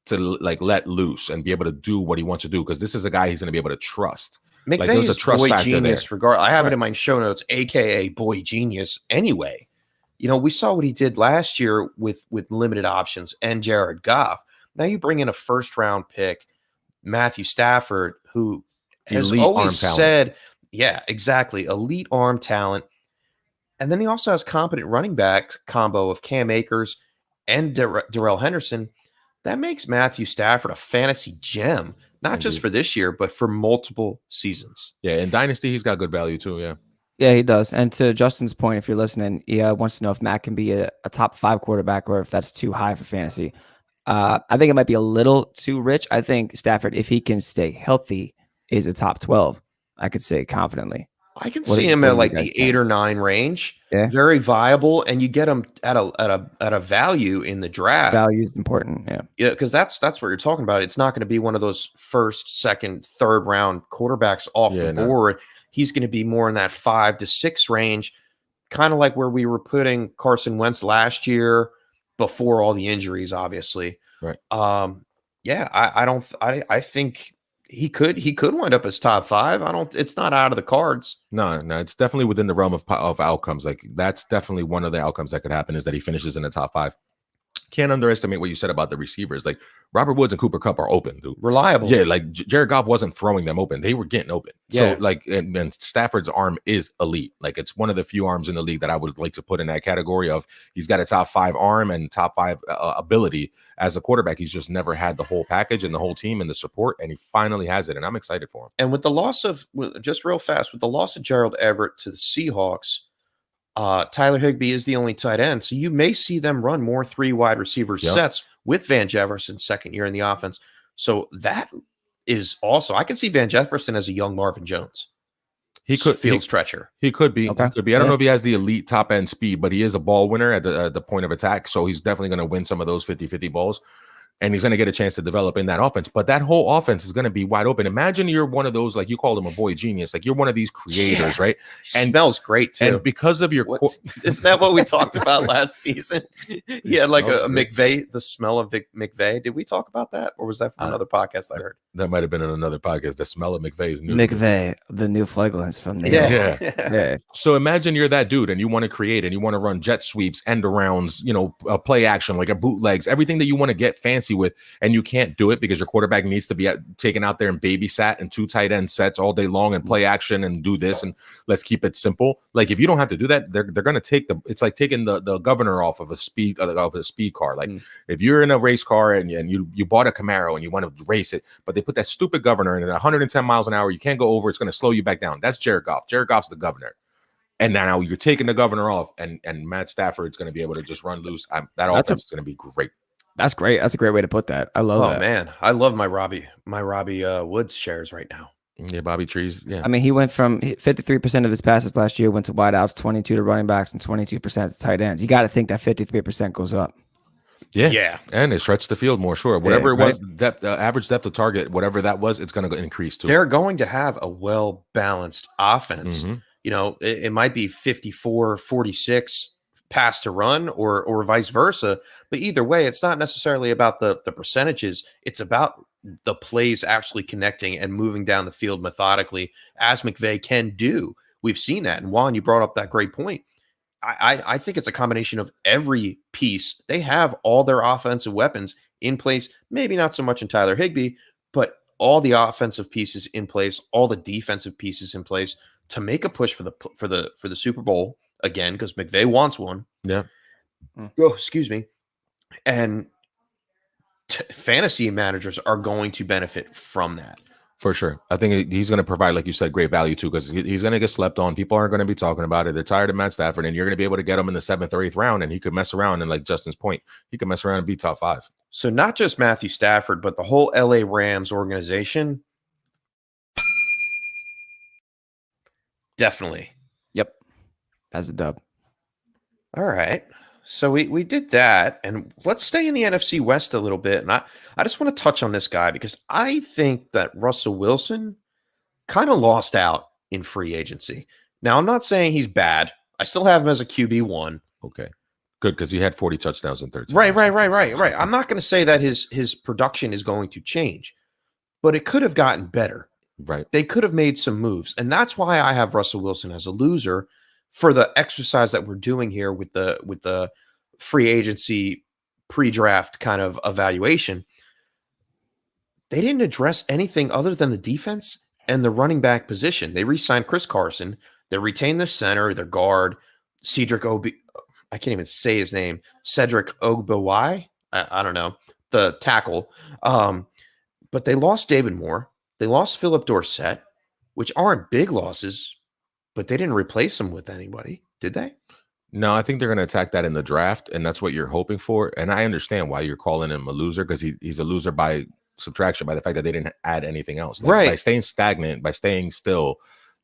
to like let loose and be able to do what he wants to do because this is a guy he's going to be able to trust. McVay there's a is trust boy factor genius. there. I have it Right. in my show notes, aka boy genius. Anyway, we saw what he did last year with limited options and Jared Goff. Now you bring in a first-round pick, Matthew Stafford, who has Elite arm always talent. said, yeah, exactly, elite arm talent. And then he also has competent running back combo of Cam Akers and Darrell Henderson. That makes Matthew Stafford a fantasy gem, not just Indeed. for this year, but for multiple seasons. Yeah, in Dynasty, he's got good value too. Yeah. Yeah, he does. And to Justin's point, if you're listening, he wants to know if Matt can be a top 5 quarterback or if that's too high for fantasy. I think it might be a little too rich. I think Stafford, if he can stay healthy, is a top 12. I could say confidently. I can What see do- him what at do you like guys the think? 8 or 9 range. Yeah. Very viable, and you get him at a value in the draft. Value is important. Yeah. Yeah, because that's what you're talking about. It's not going to be one of those first, second, third round quarterbacks off Yeah, the no. board. He's going to be more in that 5 to 6 range, kind of like where we were putting Carson Wentz last year before all the injuries, obviously. Right. Yeah, I think he could wind up as top 5. It's not out of the cards. No, it's definitely within the realm of outcomes. Like that's definitely one of the outcomes that could happen is that he finishes in the top 5. Can't underestimate what you said about the receivers. Like Robert Woods and Cooper Kupp are open, dude. Reliable. Yeah, like Jared Goff wasn't throwing them open; they were getting open. Yeah. So, like, and Stafford's arm is elite. Like, it's one of the few arms in the league that I would like to put in that category of he's got a top 5 arm and top 5 ability as a quarterback. He's just never had the whole package and the whole team and the support, and he finally has it. And I'm excited for him. And with the loss of just real fast, with the loss of Gerald Everett to the Seahawks, Tyler Higbee is the only tight end. So you may see them run more 3 wide receiver Yep. sets with Van Jefferson's second year in the offense. So that is also. I can see Van Jefferson as a young Marvin Jones. He could field stretcher. He could be. Okay. He could be. I don't know if he has the elite top end speed, but he is a ball winner at the point of attack. So he's definitely going to win some of those 50-50 balls. And he's going to get a chance to develop in that offense. But that whole offense is going to be wide open. Imagine you're one of those, like you called him a boy genius. Like you're one of these creators, right? And smells great too. And because of your isn't that what we talked about last season? He had like a McVay, the smell of McVay. Did we talk about that? Or was that from another podcast I heard? That might have been in another podcast. The smell of McVay's new. McVay, the new flagrants from the yeah. So imagine you're that dude and you want to create and you want to run jet sweeps, end arounds, a play action, like a bootlegs, everything that you want to get fancy with, and you can't do it because your quarterback needs to be taken out there and babysat and 2 tight end sets all day long and play action and do this and let's keep it simple. Like if you don't have to do that, they're going to take it's like taking the governor off of a speed car. Like if you're in a race car and you bought a Camaro and you want to race it, but they put that stupid governor in at 110 miles an hour, you can't go over. It's going to slow you back down. That's Jared Goff. Jared Goff's the governor. And now you're taking the governor off, and Matt Stafford's going to be able to just run loose. That offense is going to be great. That's great. That's a great way to put that. I love that. Oh man, I love my Robbie Woods shares right now. Yeah, Bobby Trees. Yeah, I mean, he went from 53% of his passes last year went to wideouts, 22 to running backs, and 22% to tight ends. You got to think that 53% goes up. Yeah, and it stretched the field more. Sure, whatever it was, average depth of target, whatever that was, it's going to increase too. They're going to have a well balanced offense. Mm-hmm. It might be 54-46 pass to run or vice versa, but either way, it's not necessarily about the percentages. It's about the plays actually connecting and moving down the field methodically, as McVay can do. We've seen that. And Juan, you brought up that great point. I think it's a combination of every piece. They have all their offensive weapons in place, maybe not so much in Tyler Higbee, but all the offensive pieces in place, all the defensive pieces in place to make a push for the Super Bowl again, because McVay wants one. Yeah. Oh, excuse me. And fantasy managers are going to benefit from that. For sure. I think he's going to provide, like you said, great value too, because he's going to get slept on. People aren't going to be talking about it. They're tired of Matt Stafford, and you're going to be able to get him in the 7th or 8th round, and he could mess around. And like Justin's point, he could mess around and be top 5. So not just Matthew Stafford, but the whole LA Rams organization. Definitely. Yep. That's a dub. All right. So we did that, and let's stay in the NFC West a little bit. And I just want to touch on this guy because I think that Russell Wilson kind of lost out in free agency. Now, I'm not saying he's bad. I still have him as a QB1. Okay. Good, because he had 40 touchdowns in 13. Right. I'm not going to say that his production is going to change, but it could have gotten better. Right. They could have made some moves, and that's why I have Russell Wilson as a loser for the exercise that we're doing here with the free agency pre-draft kind of evaluation. They didn't address anything other than the defense and the running back position. They re-signed Chris Carson. They retained their center, their guard, I can't even say his name, Cedric Ogbowai. I don't know, the tackle. But they lost David Moore. They lost Philip Dorsett, which aren't big losses, but they didn't replace him with anybody, did they? No, I think they're going to attack that in the draft, and that's what you're hoping for. And I understand why you're calling him a loser, because he's a loser by subtraction, by the fact that they didn't add anything else. Right. By staying stagnant, by staying still,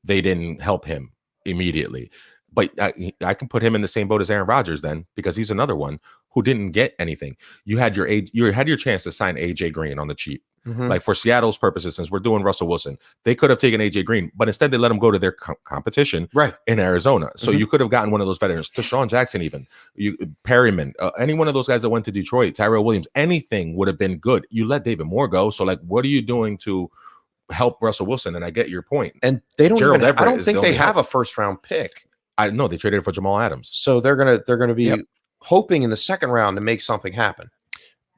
they didn't help him immediately. But I can put him in the same boat as Aaron Rodgers then, because he's another one who didn't get anything. You had your chance to sign AJ Green on the cheap. Mm-hmm. Like for Seattle's purposes, since we're doing Russell Wilson, they could have taken AJ Green, but instead they let him go to their competition in Arizona. So you could have gotten one of those veterans, Deshaun Jackson, even Perryman, any one of those guys that went to Detroit, Tyrell Williams, anything would have been good. You let David Moore go. So like, what are you doing to help Russell Wilson? And I get your point. And they don't I don't think they have a first round pick. I know they traded for Jamal Adams. So they're gonna be hoping in the second round to make something happen.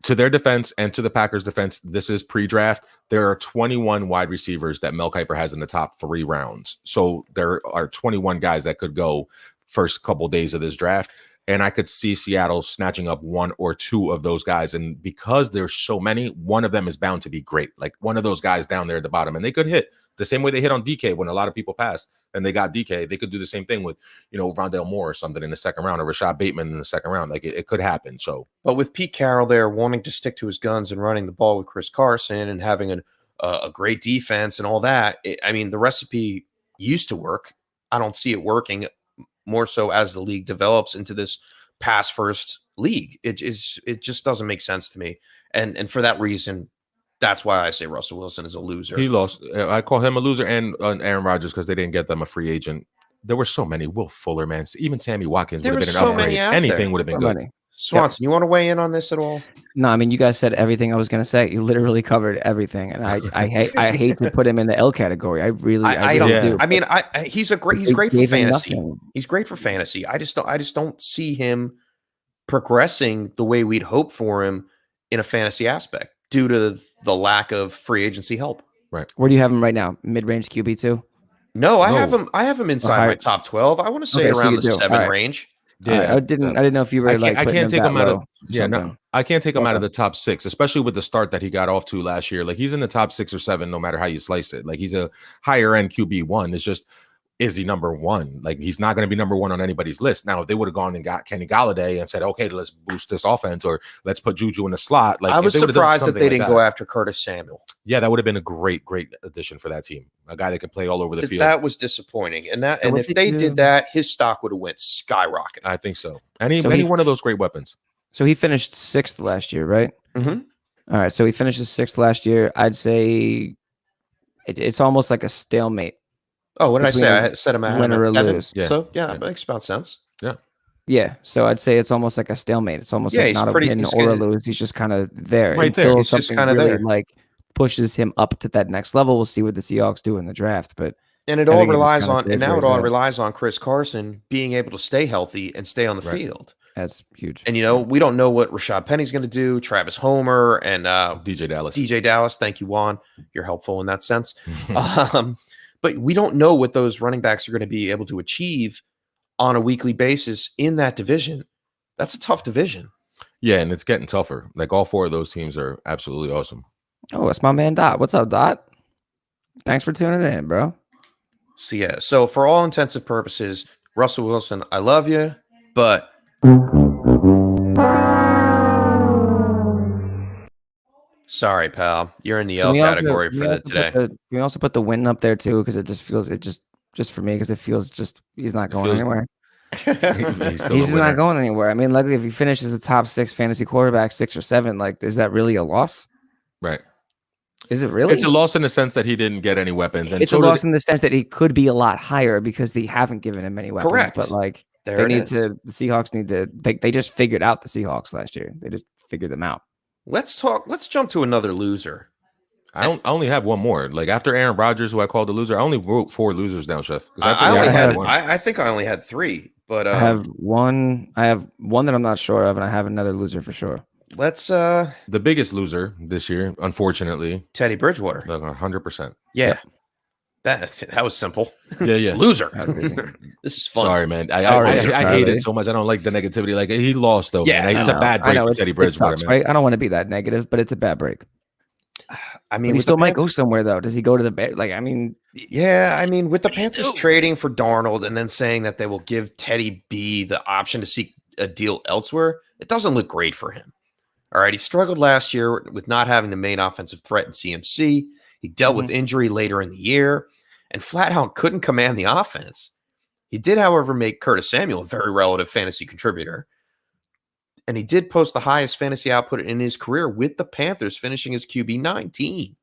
To their defense and to the Packers' defense, this is pre-draft. There are 21 wide receivers that Mel Kiper has in the top 3 rounds. So there are 21 guys that could go first couple days of this draft. And I could see Seattle snatching up 1 or 2 of those guys. And because there's so many, one of them is bound to be great. Like one of those guys down there at the bottom. And they could hit the same way they hit on DK when a lot of people passed and they got DK. They could do the same thing with, Rondale Moore or something in the second round, or Rashad Bateman in the second round. Like it could happen. So, but with Pete Carroll there wanting to stick to his guns and running the ball with Chris Carson and having a great defense and all that. I mean, the recipe used to work. I don't see it working more so as the league develops into this pass first league. It just doesn't make sense to me. And for that reason, that's why I say Russell Wilson is a loser. He lost. I call him a loser, and Aaron Rodgers because they didn't get them a free agent. There were so many. Will Fuller, man. Even Sammy Watkins would have been an upgrade. Anything would have been good. Swanson, you want to weigh in on this at all? No, I mean, you guys said everything I was going to say. You literally covered everything, and I hate to put him in the L category. I really do. I mean, he's great for fantasy. He's great for fantasy. I just don't see him progressing the way we'd hope for him in a fantasy aspect due to the lack of free agency help. Right. Where do you have him right now? Mid-range QB too? No, I have him inside my top 12. I want to say around the 7 range. Yeah, I didn't know if you were I can't take him out of I can't take him out of Okay. the top 6, especially with the start that he got off to last year. Like he's in the top 6 or 7, no matter how you slice it. Like he's a higher end QB1. It's just, is he number 1? Like he's not going to be number 1 on anybody's list. Now, if they would have gone and got Kenny Galladay and said, okay, let's boost this offense, or let's put Juju in the slot. Like I was surprised that they didn't go after Curtis Samuel. Yeah, that would have been a great addition for that team. A guy that could play all over the field. That was disappointing. And if they did that, his stock would have went skyrocketing. I think so. Any one of those great weapons. So he finished 6th last year, right? Mm-hmm. All right. So he finishes 6th last year. I'd say it's almost like a stalemate. Oh, what did I say? I said him win or lose. Yeah. So that makes about sense. Yeah. Yeah. So I'd say it's almost like a stalemate. It's almost like not a win or a lose. He's just kind of there. Right there. He's just kind of really there. Like pushes him up to that next level. We'll see what the Seahawks do in the draft. But it all relies on Chris Carson being able to stay healthy and stay on the field. That's huge. And we don't know what Rashad Penny's going to do. Travis Homer and DJ Dallas. DJ Dallas. Thank you, Juan. You're helpful in that sense. But we don't know what those running backs are going to be able to achieve on a weekly basis in that division. That's a tough division. Yeah, and it's getting tougher. Like all 4 of those teams are absolutely awesome. Oh, that's my man Dot. What's up, Dot? Thanks for tuning in, bro. So for all intensive purposes, Russell Wilson, I love you, but sorry, pal. You're in the L category for today. Can we also put the win up there too? Because it just feels just for me, because it feels he's not going anywhere. He's not going anywhere. I mean, luckily, if he finishes a top 6 fantasy quarterback, 6 or 7, like, is that really a loss? Right. Is it really? It's a loss in the sense that he didn't get any weapons. And it's a loss in the sense that he could be a lot higher because they haven't given him any weapons. Correct. But like the Seahawks need to, they just figured out the Seahawks last year. They just figured them out. Let's jump to another loser. I only have one more. Like after Aaron Rodgers, who I called a loser, I only wrote 4 losers down, Chef. I think I only had 3, but I have one that I'm not sure of, and I have another loser for sure. Let's the biggest loser this year, unfortunately, Teddy Bridgewater. 100%. Yeah. That was simple. Yeah. Loser. This is fun. Sorry, man. I hate it so much. I don't like the negativity. Like he lost though. Yeah, man. It's a bad break for Teddy Bridgewater, sucks, man. right? I don't want to be that negative, but it's a bad break. I mean, he still might go somewhere though. Does he go to the Bears? Like, I mean, yeah. I mean, with the Panthers trading for Darnold and then saying that they will give Teddy B the option to seek a deal elsewhere, it doesn't look great for him. All right, he struggled last year with not having the main offensive threat in CMC. He dealt with injury later in the year and flat out couldn't command the offense. He did, however, make Curtis Samuel a very relative fantasy contributor. And he did post the highest fantasy output in his career with the Panthers, finishing as QB 19.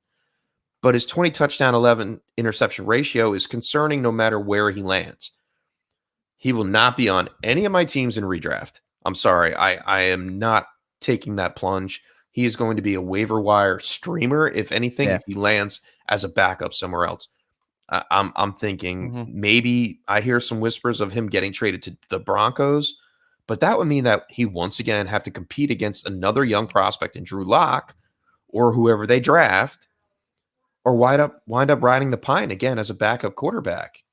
But his 20 touchdown, 11 interception ratio is concerning no matter where he lands. He will not be on any of my teams in redraft. I'm sorry. I am not taking that plunge. He is going to be a waiver wire streamer, if anything, if he lands as a backup somewhere else. I'm thinking maybe I hear some whispers of him getting traded to the Broncos, but that would mean that he once again have to compete against another young prospect in Drew Lock or whoever they draft, or wind up riding the pine again as a backup quarterback.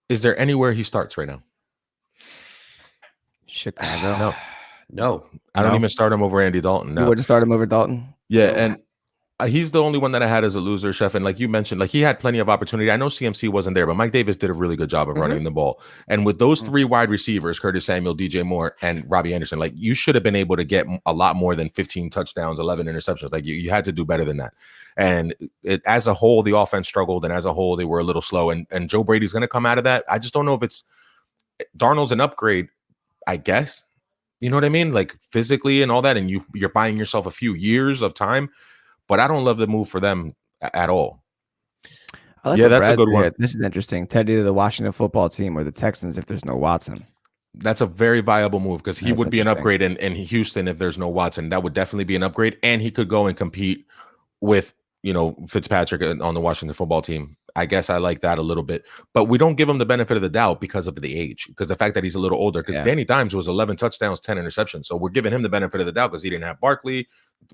Is there anywhere he starts right now? Chicago. No. I don't even start him over Andy Dalton. No. You wouldn't start him over Dalton? Yeah, and He's the only one that I had as a loser, Chef. And like you mentioned, like he had plenty of opportunity. I know CMC wasn't there, but Mike Davis did a really good job of running the ball. And with those three wide receivers, Curtis Samuel, DJ Moore, and Robbie Anderson, like you should have been able to get a lot more than 15 touchdowns, 11 interceptions. Like you had to do better than that. And as a whole, the offense struggled, and as a whole, they were a little slow. And Joe Brady's going to come out of that. I just don't know if it's Darnold's an upgrade, I guess. You know what I mean? Like physically and all that, and you're buying yourself a few years of time. But I don't love the move for them at all. I like that's a good one. This is interesting. Teddy to the Washington football team or the Texans if there's no Watson. That's a very viable move because he would be an upgrade in Houston if there's no Watson. That would definitely be an upgrade. And he could go and compete with, Fitzpatrick on the Washington football team. I guess I like that a little bit. But we don't give him the benefit of the doubt because of the age, because the fact that he's a little older. Because Danny Dimes was 11 touchdowns, 10 interceptions. So we're giving him the benefit of the doubt because he didn't have Barkley.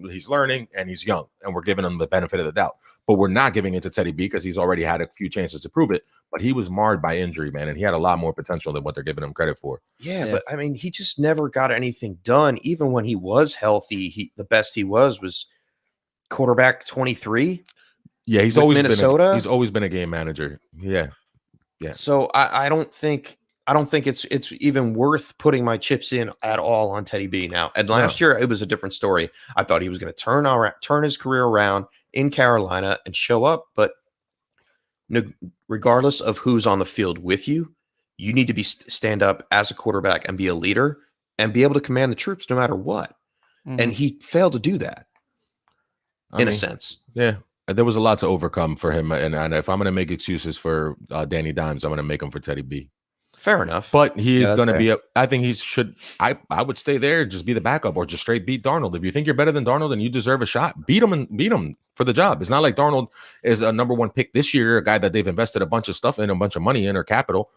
He's learning and he's young, and we're giving him the benefit of the doubt. But we're not giving it to Teddy B because he's already had a few chances to prove it. But he was marred by injury, man, and he had a lot more potential than what they're giving him credit for. Yeah, but I mean, he just never got anything done. Even when he was healthy, the best he was quarterback 23. Yeah, he's always Minnesota. He's always been a game manager. Yeah. So I don't think it's even worth putting my chips in at all on Teddy B now. And last year it was a different story. I thought he was going to turn his career around in Carolina and show up, but regardless of who's on the field with you, you need to stand up as a quarterback and be a leader and be able to command the troops no matter what. And he failed to do that in a sense. Yeah. There was a lot to overcome for him, and if I'm going to make excuses for Danny Dimes, I'm going to make them for Teddy B. Fair enough. But he is going to be I think he should. I would stay there, just be the backup, or just straight beat Darnold. If you think you're better than Darnold and you deserve a shot, beat him for the job. It's not like Darnold is a number one pick this year, a guy that they've invested a bunch of stuff in, a bunch of money in, or capital.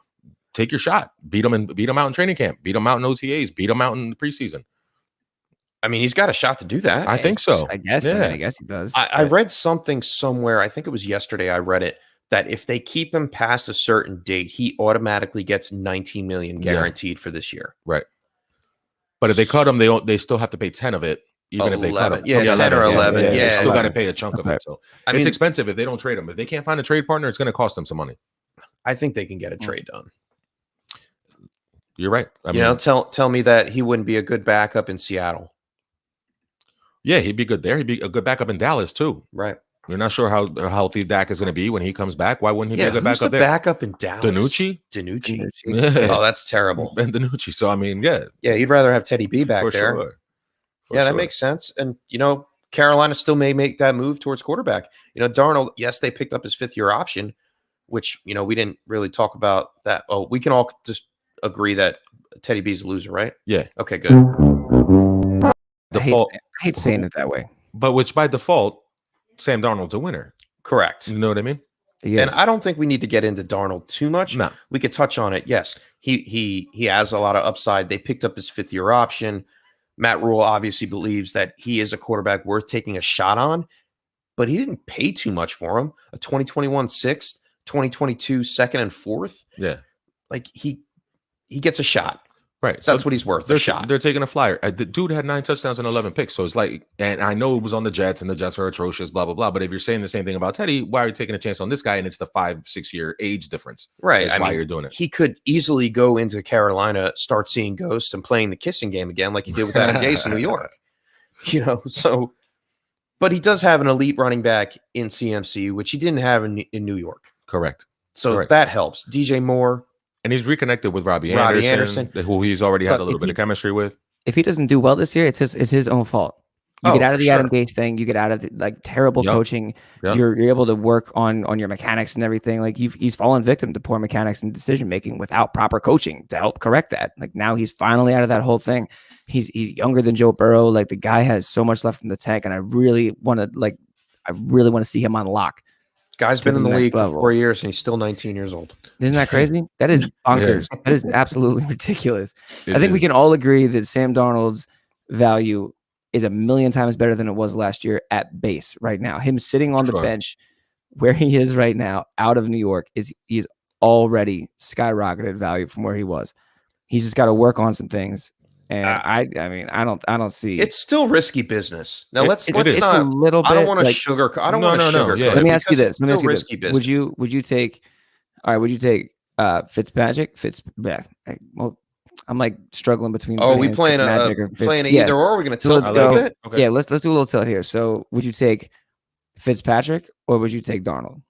Take your shot. Beat him out in training camp. Beat him out in OTAs. Beat him out in the preseason. I mean, he's got a shot to do that. I think so. I guess. Yeah. I guess he does. I read something somewhere. I think it was yesterday. I read it that if they keep him past a certain date, he automatically gets $19 million guaranteed for this year. Right. But if they cut him, they still have to pay 10 of it. Even 11. If they cut him. Yeah, 10 or 11. Yeah, they still got to pay a chunk of it. So it's expensive if they don't trade him. If they can't find a trade partner, it's going to cost them some money. I think they can get a trade done. You're right. I mean, tell me that he wouldn't be a good backup in Seattle. Yeah, he'd be good there. He'd be a good backup in Dallas too. Right. We're not sure how healthy Dak is going to be when he comes back. Why wouldn't he be a good backup there? Backup in Dallas? DiNucci. Yeah. Oh, that's terrible. Ben DiNucci. So I mean, yeah, you'd rather have Teddy B back there. Sure. That makes sense. And Carolina still may make that move towards quarterback. Darnold. Yes, they picked up his 5th-year option, which we didn't really talk about that. Oh, we can all just agree that Teddy B's a loser, right? Yeah. Okay, good. I hate saying it that way. But which by default, Sam Darnold's a winner. Correct. You know what I mean? And I don't think we need to get into Darnold too much. No. We could touch on it. Yes, he has a lot of upside. They picked up his 5th-year option. Matt Rule obviously believes that he is a quarterback worth taking a shot on, but he didn't pay too much for him. A 2021 6th, 2022 2nd and 4th. Yeah. Like he gets a shot. Right. That's what he's worth. They're taking a flyer. The dude had 9 touchdowns and 11 picks. So it's like, and I know it was on the Jets and the Jets are atrocious, blah, blah, blah. But if you're saying the same thing about Teddy, why are you taking a chance on this guy? And it's the 5-6 year age difference. Right. That's why you're doing it. He could easily go into Carolina, start seeing ghosts and playing the kissing game again, like he did with Adam Gase in New York. But he does have an elite running back in CMC, which he didn't have in New York. Correct. So that helps. DJ Moore. And he's reconnected with Robbie Anderson, who he's already had a little bit of chemistry with. If he doesn't do well this year, it's his own fault. You get out of the Adam Gase thing. You get out of the, terrible coaching. Yep. You're able to work on your mechanics and everything. Like he's fallen victim to poor mechanics and decision making without proper coaching to help correct that. Like now he's finally out of that whole thing. He's younger than Joe Burrow. Like the guy has so much left in the tank, and I really want to see him on lock. Guy's been in the league for 4 years and he's still 19 years old. Isn't that crazy? That is bonkers. That is absolutely ridiculous. I think we can all agree that Sam Darnold's value is a million times better than it was last year at base right now. Him sitting on the bench where he is right now out of New York he's already skyrocketed value from where he was. He's just got to work on some things. And I mean, I don't see. It's still risky business. Now let's it's not. a little bit. I don't want to like, sugarcoat. I don't No, want to no, no, sugarcoat. yeah. it Let me ask you because this. Let me it's ask you still this. risky business. Would you take? All right. Would you take Fitzpatrick? Well, I'm like struggling between. Oh, we saying playing Fitzmagic or playing yeah. either or? Are we going to So tilt let's a little go. bit? Okay. Yeah, let's do a little tilt here. So, would you take Fitzpatrick or would you take Darnold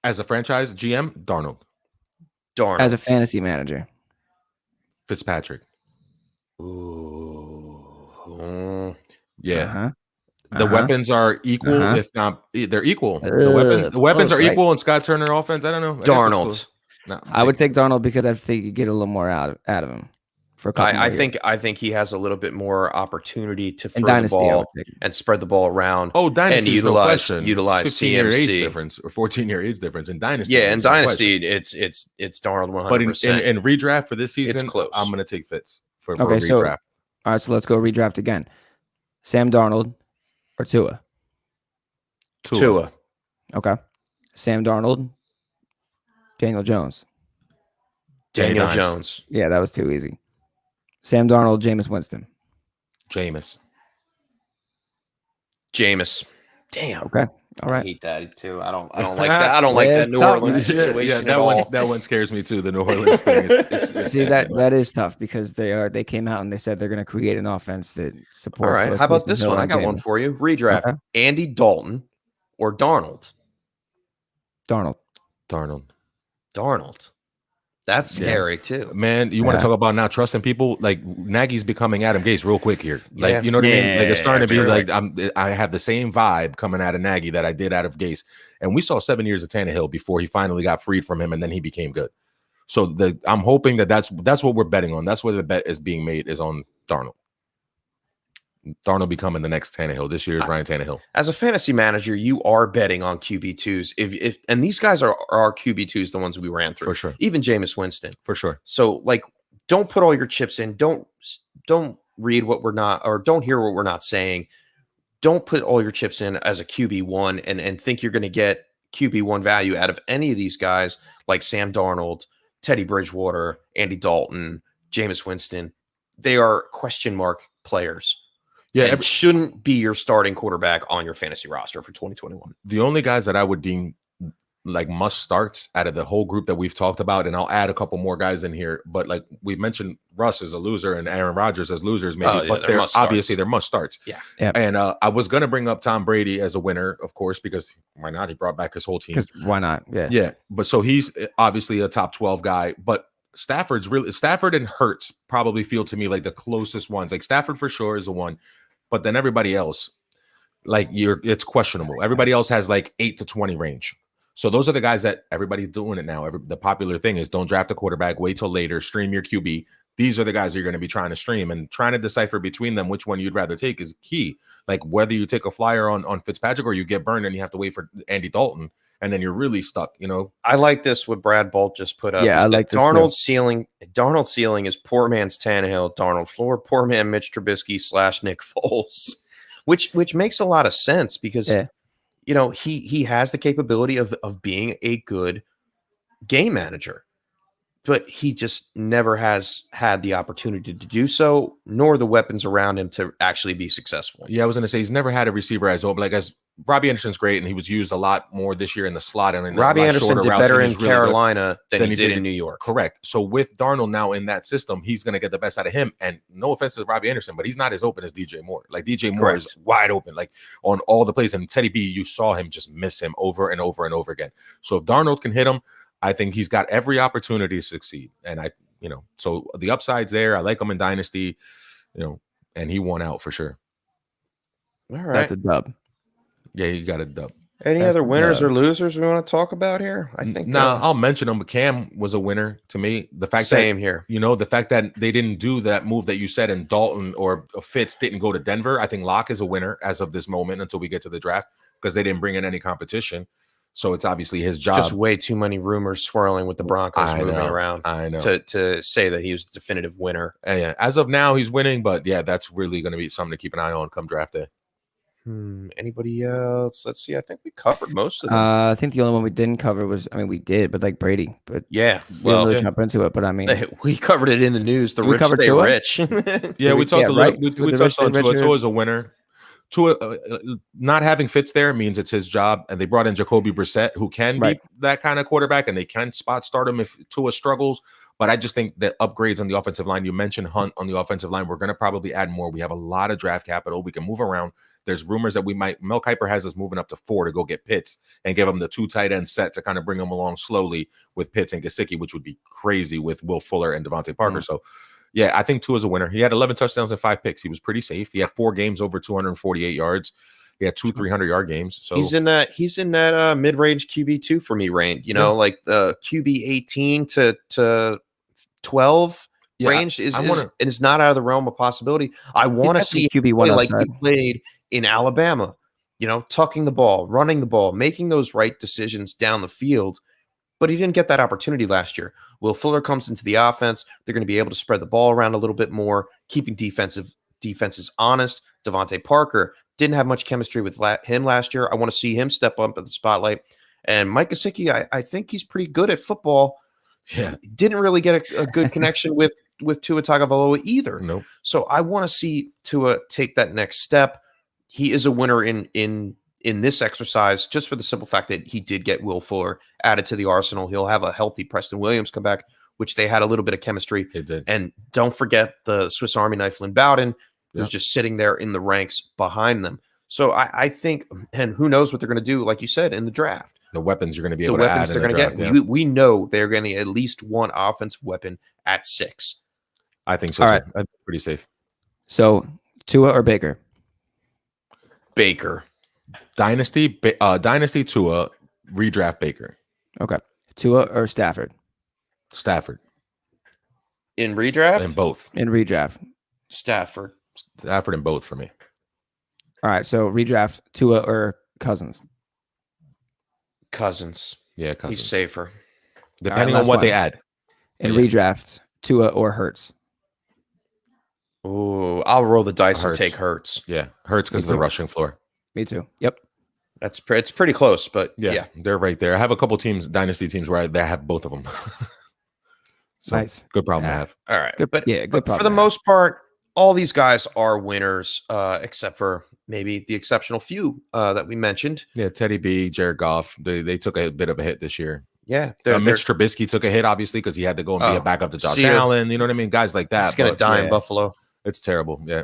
As a franchise GM, Darnold. as a fantasy manager? Fitzpatrick. Ooh. Yeah. Uh-huh. The weapons are equal, if not they're equal. The weapons are equal in Scott Turner offense. I don't know. Darnold. No, I would take Darnold because I think you get a little more out of him for a couple I think he has a little bit more opportunity to in throw Dynasty, the I ball would take him. and spread the ball around. Oh, Dynasty and utilize 15-year age CMC difference or 14-year age difference in Dynasty. Yeah, in there's no Dynasty, question. it's Darnold 100%. But in redraft for this season, It's close. I'm going to take Fitz for Okay, so redraft. all right, so let's go redraft again. Sam Darnold or Tua? Tua. Okay. Sam Darnold, Daniel Jones. Daniel Jones. Yeah, that was too easy. Sam Darnold, Jameis Winston. Jameis. Damn. Okay. All I right. hate that too. I don't like that. I don't like that New tough. Orleans situation that at all. that one scares me too. The New Orleans thing. See that is tough because they came out and they said they're going to create an offense that supports. All right. both How about Taysom this Hill one? I and got one Jameis. for you. Redraft. Okay. Andy Dalton or Darnold? Darnold. That's scary too. Man, you want to talk about not trusting people? Like Nagy's becoming Adam Gase real quick here. Like, Yeah. you know what I mean? Like it's starting to be true. like I have the same vibe coming out of Nagy that I did out of Gase. And we saw 7 years of Tannehill before he finally got freed from him and then he became good. So I'm hoping that's what we're betting on. That's where the bet is being made is on Darnold. Darnold becoming the next Tannehill. This year's Ryan Tannehill. As a fantasy manager, you are betting on QB2s. If and these guys are our QB2s, the ones we ran through. For sure. Even Jameis Winston. For sure. So like don't put all your chips in. Don't read what we're not or don't hear what we're not saying. Don't put all your chips in as a QB1 and think you're going to get QB1 value out of any of these guys like Sam Darnold, Teddy Bridgewater, Andy Dalton, Jameis Winston. They are question mark players. Yeah, it shouldn't be your starting quarterback on your fantasy roster for 2021. The only guys that I would deem like must starts out of the whole group that we've talked about, and I'll add a couple more guys in here, but like we mentioned Russ as a loser and Aaron Rodgers as losers, maybe, but they're obviously they're must starts. Yeah. And I was gonna bring up Tom Brady as a winner, of course, because why not? He brought back his whole team. Why not? Yeah. Yeah. But so he's obviously a top 12 guy, but Stafford and Hurts probably feel to me like the closest ones. Like Stafford for sure is the one. But then everybody else, like it's questionable. Everybody else has like 8 to 20 range. So those are the guys that everybody's doing it now. The popular thing is don't draft a quarterback, wait till later, stream your QB. These are the guys you're going to be trying to stream, and trying to decipher between them which one you'd rather take is key. Like whether you take a flyer on Fitzpatrick or you get burned and you have to wait for Andy Dalton, and then you're really stuck. You know, I like this what Brad Bolt just put up. Yeah, I like this Darnold's ceiling. Darnold's ceiling is poor man's Tannehill. Darnold floor, poor man Mitch Trubisky / Nick Foles, which makes a lot of sense because you know he has the capability of being a good game manager, but he just never has had the opportunity to do so, nor the weapons around him to actually be successful. Yeah, I was going to say he's never had a receiver as open. Like as Robbie Anderson's great, and he was used a lot more this year in the slot. And Robbie Anderson did better in Carolina than he did in New York. Correct. So with Darnold now in that system, he's going to get the best out of him. And no offense to Robbie Anderson, but he's not as open as DJ Moore. Like DJ Moore is wide open, like on all the plays. And Teddy B, you saw him just miss him over and over and over again. So if Darnold can hit him, I think he's got every opportunity to succeed. And so the upside's there. I like him in Dynasty, and he won out for sure. All right. That's a dub. Yeah, you got a dub. Any other winners or losers we want to talk about here? I think I'll mention them. But Cam was a winner to me. The fact here. The fact that they didn't do that move that you said, and Dalton or Fitz didn't go to Denver. I think Locke is a winner as of this moment until we get to the draft because they didn't bring in any competition. So it's obviously his job. Just way too many rumors swirling with the Broncos moving around. I know to say that he was the definitive winner. Yeah, as of now, he's winning. But yeah, that's really going to be something to keep an eye on come draft day. Anybody else? Let's see. I think we covered most of them. I think the only one we didn't cover was, we did, but like Brady. But Yeah. we didn't Well, really jump into it. But I mean, we covered it in the news. The Did we rich cover stay Tua? rich. Yeah, we talked a little. right. We With the touched on Richard- Tua. Richard- Tua is a winner. Tua not having Fitz there means it's his job, and they brought in Jacoby Brissett, who can Right. be that kind of quarterback, and they can spot start him if Tua struggles. But I just think that upgrades on the offensive line. You mentioned Hunt on the offensive line. We're going to probably add more. We have a lot of draft capital. We can move around. There's rumors that we might. Mel Kiper has us moving up to 4 to go get Pitts and give him the 2 tight end set to kind of bring him along slowly with Pitts and Gesicki, which would be crazy with Will Fuller and Devontae Parker. So, yeah, I think Tua's a winner. He had 11 touchdowns and 5 picks. He was pretty safe. He had 4 games over 248 yards. He had 2 300-yard games. So he's in that mid-range QB2 for me range. You know, like the QB 18 to 12 range is not out of the realm of possibility. I want to see QB1 like he played in Alabama. You know, tucking the ball, running the ball, making those right decisions down the field. But he didn't get that opportunity last year. Will Fuller comes into the offense. They're going to be able to spread the ball around a little bit more, keeping defenses honest. Devontae Parker didn't have much chemistry with him last year. I want to see him step up at the spotlight. And Mike Gesicki, I think he's pretty good at football. Yeah, didn't really get a good connection with Tua Tagovailoa either. Nope. So I want to see Tua take that next step. He is a winner in this exercise, just for the simple fact that he did get Will Fuller added to the arsenal. He'll have a healthy Preston Williams come back, which they had a little bit of chemistry. It did. And don't forget the Swiss Army knife Lynn Bowden, who's just sitting there in the ranks behind them. So I think, and who knows what they're going to do, like you said, in the draft. The weapons you're going to be able to add in the draft. Yeah. We know they're going to at least one offensive weapon at 6. I think so. All right. That's pretty safe. So Tua or Baker? Baker. Dynasty Tua, redraft Baker. Okay. Tua or Stafford? Stafford. In redraft? In both. In redraft. Stafford in both for me. All right. So redraft Tua or Cousins? Cousins. Yeah, Cousins. He's safer. Depending All right, on what one. they add. In redraft, Tua or Hurts? Oh, I'll roll the dice Hurts. and take Hurts. Yeah, Hurts because of the rushing floor. Me too. Yep. It's pretty close, but yeah, they're right there. I have a couple teams, dynasty teams, where I have both of them. So, nice. Good problem to have. All right, Good, but good for problem the to most part, all these guys are winners, except for maybe the exceptional few that we mentioned. Yeah, Teddy B, Jared Goff, they took a bit of a hit this year. Yeah, Mitch Trubisky took a hit, obviously, because he had to go and be a backup to Josh Allen. You know what I mean? Guys like that. He's going to die in Buffalo. It's terrible. Yeah.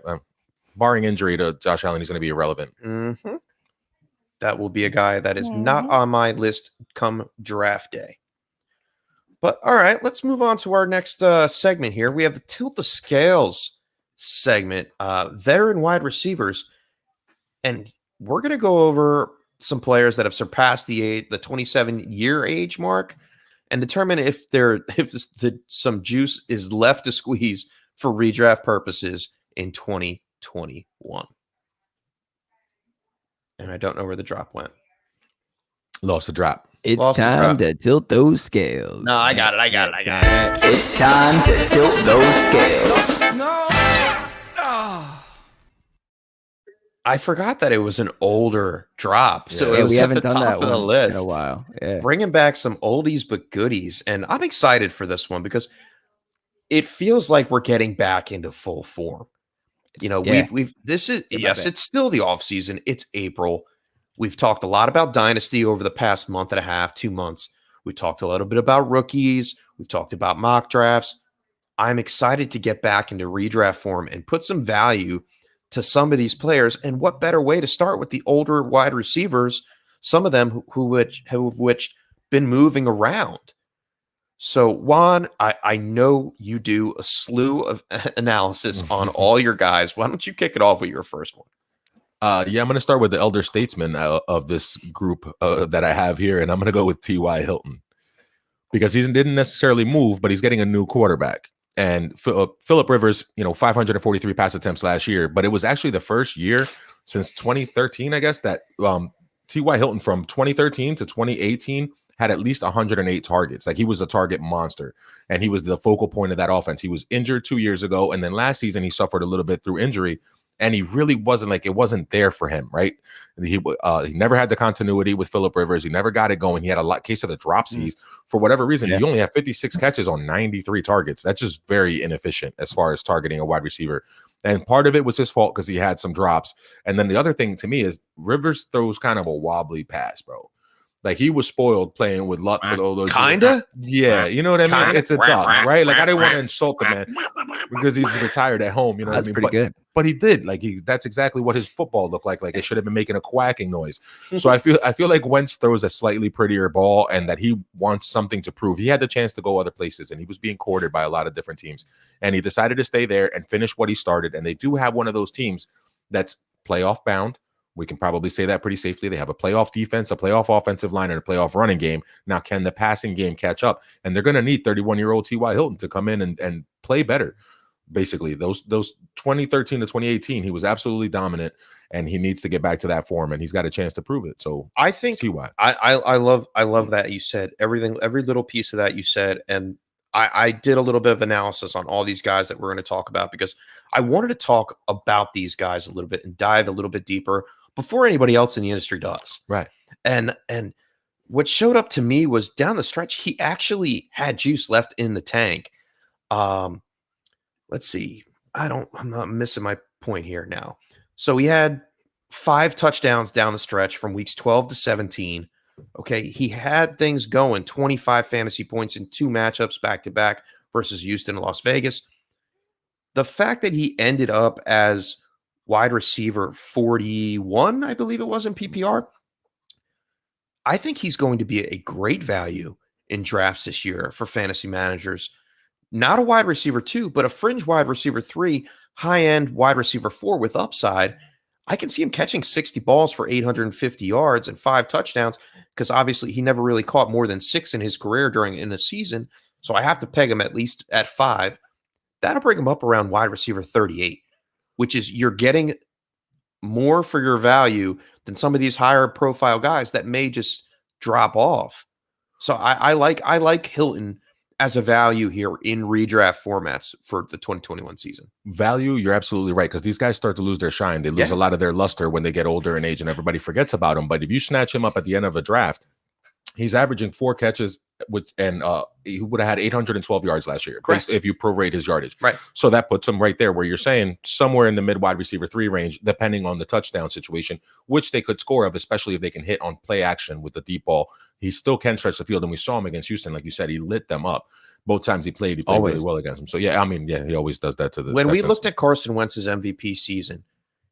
Barring injury to Josh Allen, he's going to be irrelevant. Mm-hmm. That will be a guy that is not on my list come draft day. But all right, let's move on to our next segment here. We have the Tilt the Scales segment, veteran wide receivers. And we're going to go over some players that have surpassed the 27-year age mark and determine if some juice is left to squeeze for redraft purposes in 2021. And I don't know where the drop went. Lost the drop. It's Lost the time drop. to tilt those scales. No, I got it. It's time to tilt those scales. No. I forgot that it was an older drop. So it was we at haven't the done top that of the one list. in a while. Yeah. Bringing back some oldies but goodies. And I'm excited for this one because it feels like we're getting back into full form. It's still the off season. It's April. We've talked a lot about Dynasty over the past month and a half, 2 months. We talked a little bit about rookies. We've talked about mock drafts. I'm excited to get back into redraft form and put some value to some of these players. And what better way to start with the older wide receivers, some of them who have been moving around. So Juan, I know you do a slew of analysis on all your guys. Why don't you kick it off with your first one? I'm going to start with the elder statesman of this group that I have here, and I'm going to go with T.Y. Hilton because he didn't necessarily move, but he's getting a new quarterback. And Phillip Rivers, 543 pass attempts last year, but it was actually the first year since 2013, I guess, that T.Y. Hilton from 2013 to 2018 had at least 108 targets. Like, he was a target monster, and he was the focal point of that offense. He was injured 2 years ago, and then last season he suffered a little bit through injury. and he really wasn't like it wasn't there for him, right? He never had the continuity with Phillip Rivers. He never got it going. He had a case of the dropsies for whatever reason. Yeah. He only had 56 catches on 93 targets. That's just very inefficient as far as targeting a wide receiver. And part of it was his fault because he had some drops. And then the other thing to me is Rivers throws kind of a wobbly pass, bro. Like he was spoiled playing with luck for all those. Kinda? Yeah, you know what I mean? Kinda. It's a thought, right? Like I didn't want to insult the man because he's retired at home, you know That's what I mean? pretty good. But he did. Like that's exactly what his football looked like. Like it should have been making a quacking noise. So I feel like Wentz throws a slightly prettier ball and that he wants something to prove. He had the chance to go other places and he was being courted by a lot of different teams. And he decided to stay there and finish what he started. And they do have one of those teams that's playoff bound. We can probably say that pretty safely. They have a playoff defense, a playoff offensive line, and a playoff running game. Now, can the passing game catch up? And they're going to need 31-year-old T.Y. Hilton to come in and play better. Basically, those 2013 to 2018, he was absolutely dominant, and he needs to get back to that form, and he's got a chance to prove it. So I think T.Y. I love that you said everything, every little piece of that you said, and I did a little bit of analysis on all these guys that we're going to talk about because I wanted to talk about these guys a little bit and dive a little bit deeper before anybody else in the industry does. Right. And what showed up to me was down the stretch, he actually had juice left in the tank. Let's see. I'm not missing my point here now. So he had 5 touchdowns down the stretch from weeks 12 to 17. Okay. He had things going, 25 fantasy points in 2 matchups back to back versus Houston and Las Vegas. The fact that he ended up as wide receiver 41, I believe it was in PPR. I think he's going to be a great value in drafts this year for fantasy managers. Not a wide receiver 2, but a fringe wide receiver 3, high-end wide receiver 4 with upside. I can see him catching 60 balls for 850 yards and 5 touchdowns because obviously he never really caught more than 6 in his career in a season. So I have to peg him at least at 5. That'll bring him up around wide receiver 38. Which is you're getting more for your value than some of these higher profile guys that may just drop off. So I like Hilton as a value here in redraft formats for the 2021 season. Value, you're absolutely right, because these guys start to lose their shine. They lose a lot of their luster when they get older in age and everybody forgets about them. But if you snatch him up at the end of a draft, he's averaging 4 catches, he would have had 812 yards last year. Correct. If you prorate his yardage. Right. So that puts him right there where you're saying somewhere in the mid wide receiver 3 range, depending on the touchdown situation, which they could score of, especially if they can hit on play action with the deep ball. He still can stretch the field. And we saw him against Houston. Like you said, he lit them up. Both times he played really well against them. So, he always does that to the When Texans. we looked at Carson Wentz's MVP season,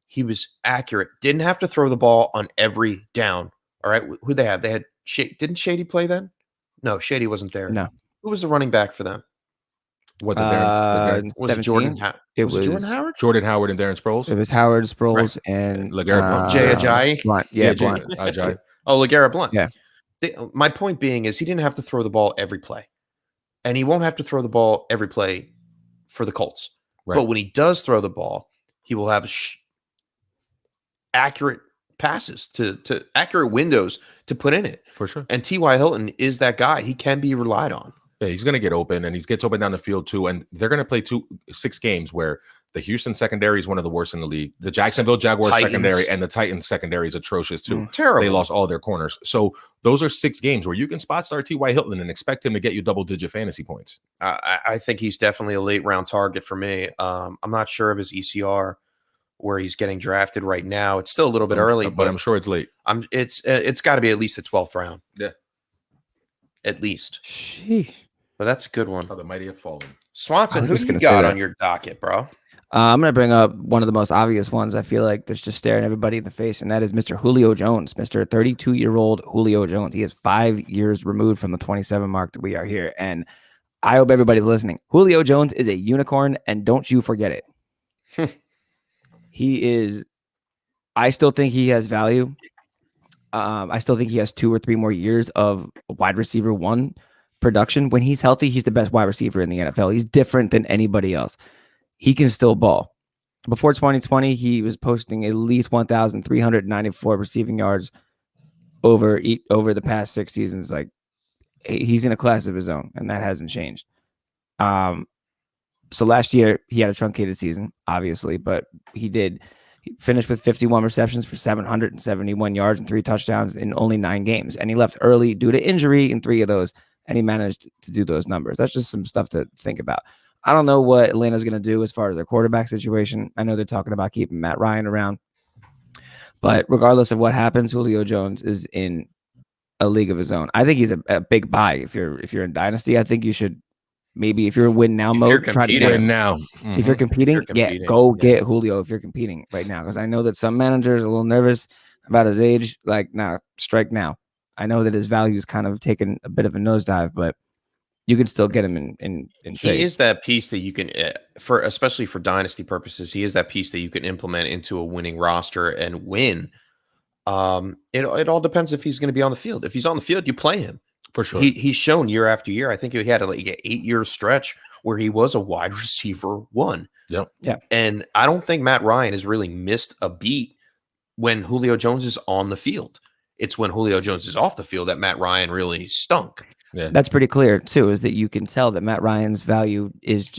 he was accurate. Didn't have to throw the ball on every down. All right. Who they have? They had didn't Shady play then? No, Shady wasn't there. No. Who was the running back for them? What Was it 17? Jordan? Was it Jordan Howard? Jordan Howard and Darren Sproles? It was Howard, Sproles, and LeGarrette Blount. Jay Ajayi? Blunt. Yeah, Blunt. Ajayi. Oh, LeGarrette Blount. Yeah. My point being is he didn't have to throw the ball every play. And he won't have to throw the ball every play for the Colts. Right. But when he does throw the ball, he will have accurate passes to accurate windows to put in it. For sure. And T.Y. Hilton is that guy. He can be relied on. Yeah, he's going to get open, and he gets open down the field too. And they're going to play 6 games where the Houston secondary is one of the worst in the league. The Jacksonville Jaguars secondary and the Titans secondary is atrocious too. Terrible. They lost all their corners. So those are 6 games where you can spot start T.Y. Hilton and expect him to get you double-digit fantasy points. I think he's definitely a late-round target for me. I'm not sure of his ECR where he's getting drafted right now. It's still a little bit early, but I'm sure it's late. It's got to be at least the 12th round. Yeah. At least. Sheesh. But that's a good one. How the mighty have fallen. Swanson, who do you got on your docket, bro? I'm going to bring up one of the most obvious ones. I feel like that's just staring everybody in the face, and that is Mr. Julio Jones, Mr. 32-year-old Julio Jones. He is 5 years removed from the 27 mark that we are here, and I hope everybody's listening. Julio Jones is a unicorn, and don't you forget it. He is – I still think he has value. I still think he has 2 or 3 more years of wide receiver 1 production. When he's healthy, he's the best wide receiver in the NFL. He's different than anybody else. He can still ball. Before 2020, he was posting at least 1,394 receiving yards over the past 6 seasons. Like, he's in a class of his own, and that hasn't changed. So last year he had a truncated season, obviously, but he did He finished with 51 receptions for 771 yards and 3 touchdowns in only 9 games. And he left early due to injury in 3 of those. And he managed to do those numbers. That's just some stuff to think about. I don't know what Atlanta's going to do as far as their quarterback situation. I know they're talking about keeping Matt Ryan around. But regardless of what happens, Julio Jones is in a league of his own. I think he's a big buy. If you're in Dynasty, I think you should maybe if you're in win now mode, try to get him. Win now. If you're competing, get Julio if you're competing right now. Because I know that some managers are a little nervous about his age. Like, nah, strike now. I know that his value's kind of taken a bit of a nosedive, but you can still get him in trade. He is that piece that you can, especially for dynasty purposes, he is that piece that you can implement into a winning roster and win. It all depends if he's going to be on the field. If he's on the field, you play him. For sure. He's shown year after year. I think he had like an 8-year stretch where he was a wide receiver 1. Yep. Yeah. And I don't think Matt Ryan has really missed a beat when Julio Jones is on the field. It's when Julio Jones is off the field that Matt Ryan really stunk. Yeah. That's pretty clear too, is that you can tell that Matt Ryan's value is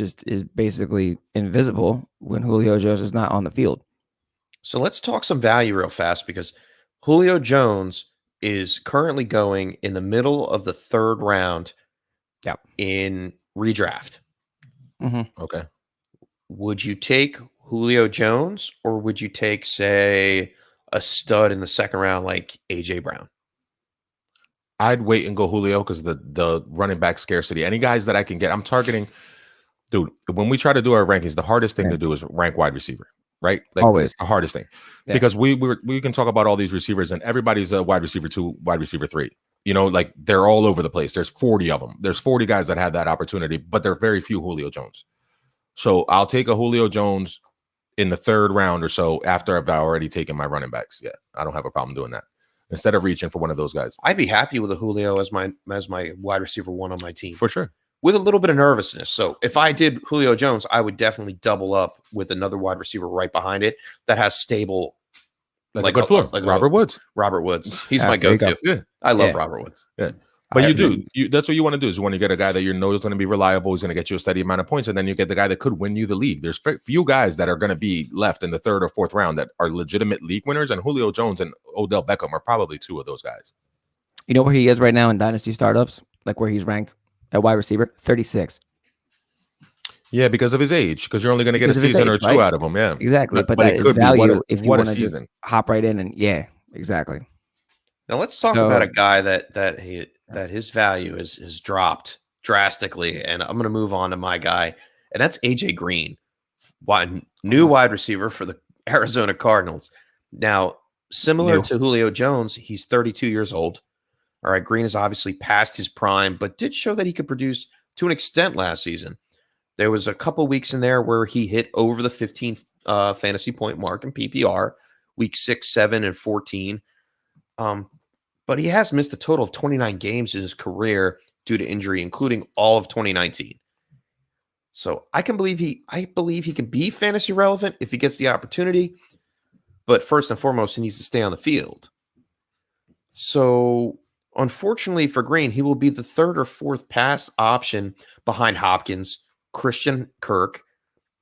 basically invisible when Julio Jones is not on the field. So let's talk some value real fast because Julio Jones is currently going in the middle of the 3rd round in redraft. Mm-hmm. Okay. Would you take Julio Jones or would you take, say, a stud in the 2nd round like A.J. Brown? I'd wait and go Julio because the running back scarcity. Any guys that I can get, I'm targeting. Dude, when we try to do our rankings, the hardest thing to do is rank wide receiver, right? Like, always it's the hardest thing because we can talk about all these receivers and everybody's a wide receiver 2, wide receiver 3. You know, like they're all over the place. There's 40 of them. There's 40 guys that had that opportunity, but there are very few Julio Jones. So I'll take a Julio Jones in the 3rd round or so after I've already taken my running backs. Yeah, I don't have a problem doing that. Instead of reaching for one of those guys. I'd be happy with a Julio as my wide receiver 1 on my team. For sure. With a little bit of nervousness. So if I did Julio Jones, I would definitely double up with another wide receiver right behind it that has stable, like a good floor. Like Robert Woods. Robert Woods. He's my go-to. Yeah. I love Robert Woods. Yeah. But that's what you want to do is you want to get a guy that you know is going to be reliable, he's going to get you a steady amount of points, and then you get the guy that could win you the league. There's few guys that are going to be left in the 3rd or 4th round that are legitimate league winners, and Julio Jones and Odell Beckham are probably 2 of those guys. You know where he is right now in dynasty startups? Like where he's ranked at wide receiver? 36. Yeah, because of his age, because you're only going to get a season or 2 out of him. Yeah, exactly. But that is value if you want to just hop right in and exactly. Now let's talk about a guy that his value has dropped drastically, and I'm going to move on to my guy, and that's AJ Green, new wide receiver for the Arizona Cardinals. Now, similar to Julio Jones, he's 32 years old. All right, Green is obviously past his prime, but did show that he could produce to an extent last season. There was a couple weeks in there where he hit over the 15 fantasy point mark in PPR, week 6, 7, and 14. But he has missed a total of 29 games in his career due to injury, including all of 2019. So I believe he can be fantasy relevant if he gets the opportunity. But first and foremost, he needs to stay on the field. So unfortunately for Green, he will be the 3rd or 4th pass option behind Hopkins, Christian Kirk,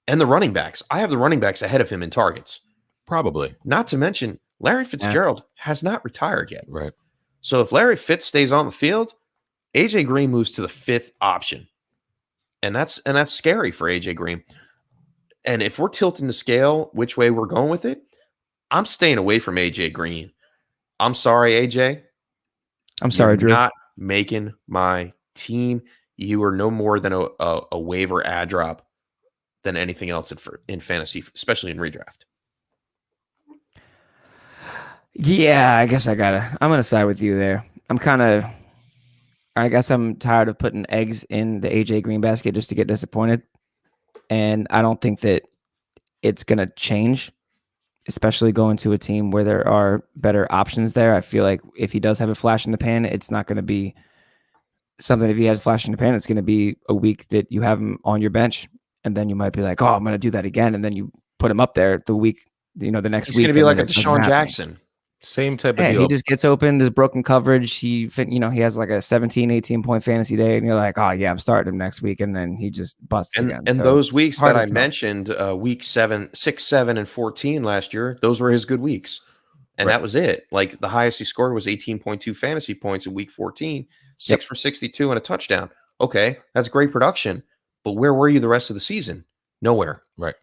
and the running backs. I have the running backs ahead of him in targets. Probably. Not to mention, Larry Fitzgerald has not retired yet. Right. So if Larry Fitz stays on the field, AJ Green moves to the 5th option. And that's scary for AJ Green. And if we're tilting the scale which way we're going with it, I'm staying away from AJ Green. I'm sorry, AJ. I'm sorry, Drew. Not making my team. You are no more than a waiver ad drop than anything else in fantasy, especially in redraft. Yeah, I guess I'm going to side with you there. I guess I'm tired of putting eggs in the AJ Green basket just to get disappointed. And I don't think that it's going to change, especially going to a team where there are better options there. I feel like if he does have a flash in the pan, it's not going to be something. If he has a flash in the pan, it's going to be a week that you have him on your bench. And then you might be like, oh, I'm going to do that again. And then you put him up there the week, the next week. He's going to be like a Deshaun Jackson. Same type of Yeah, deal. he just gets open. There's broken coverage. He has like a 17, 18 point fantasy day, and you're like, oh yeah, I'm starting him next week, and then he just busts again. And So those it's weeks hard that to I tell. mentioned, week 6, 7, and 14 last year, those were his good weeks. And Right. that was it. Like the highest he scored was 18.2 fantasy points in week 14, 6 for 62 and a touchdown. Okay, that's great production. But where were you the rest of the season? Nowhere. Right.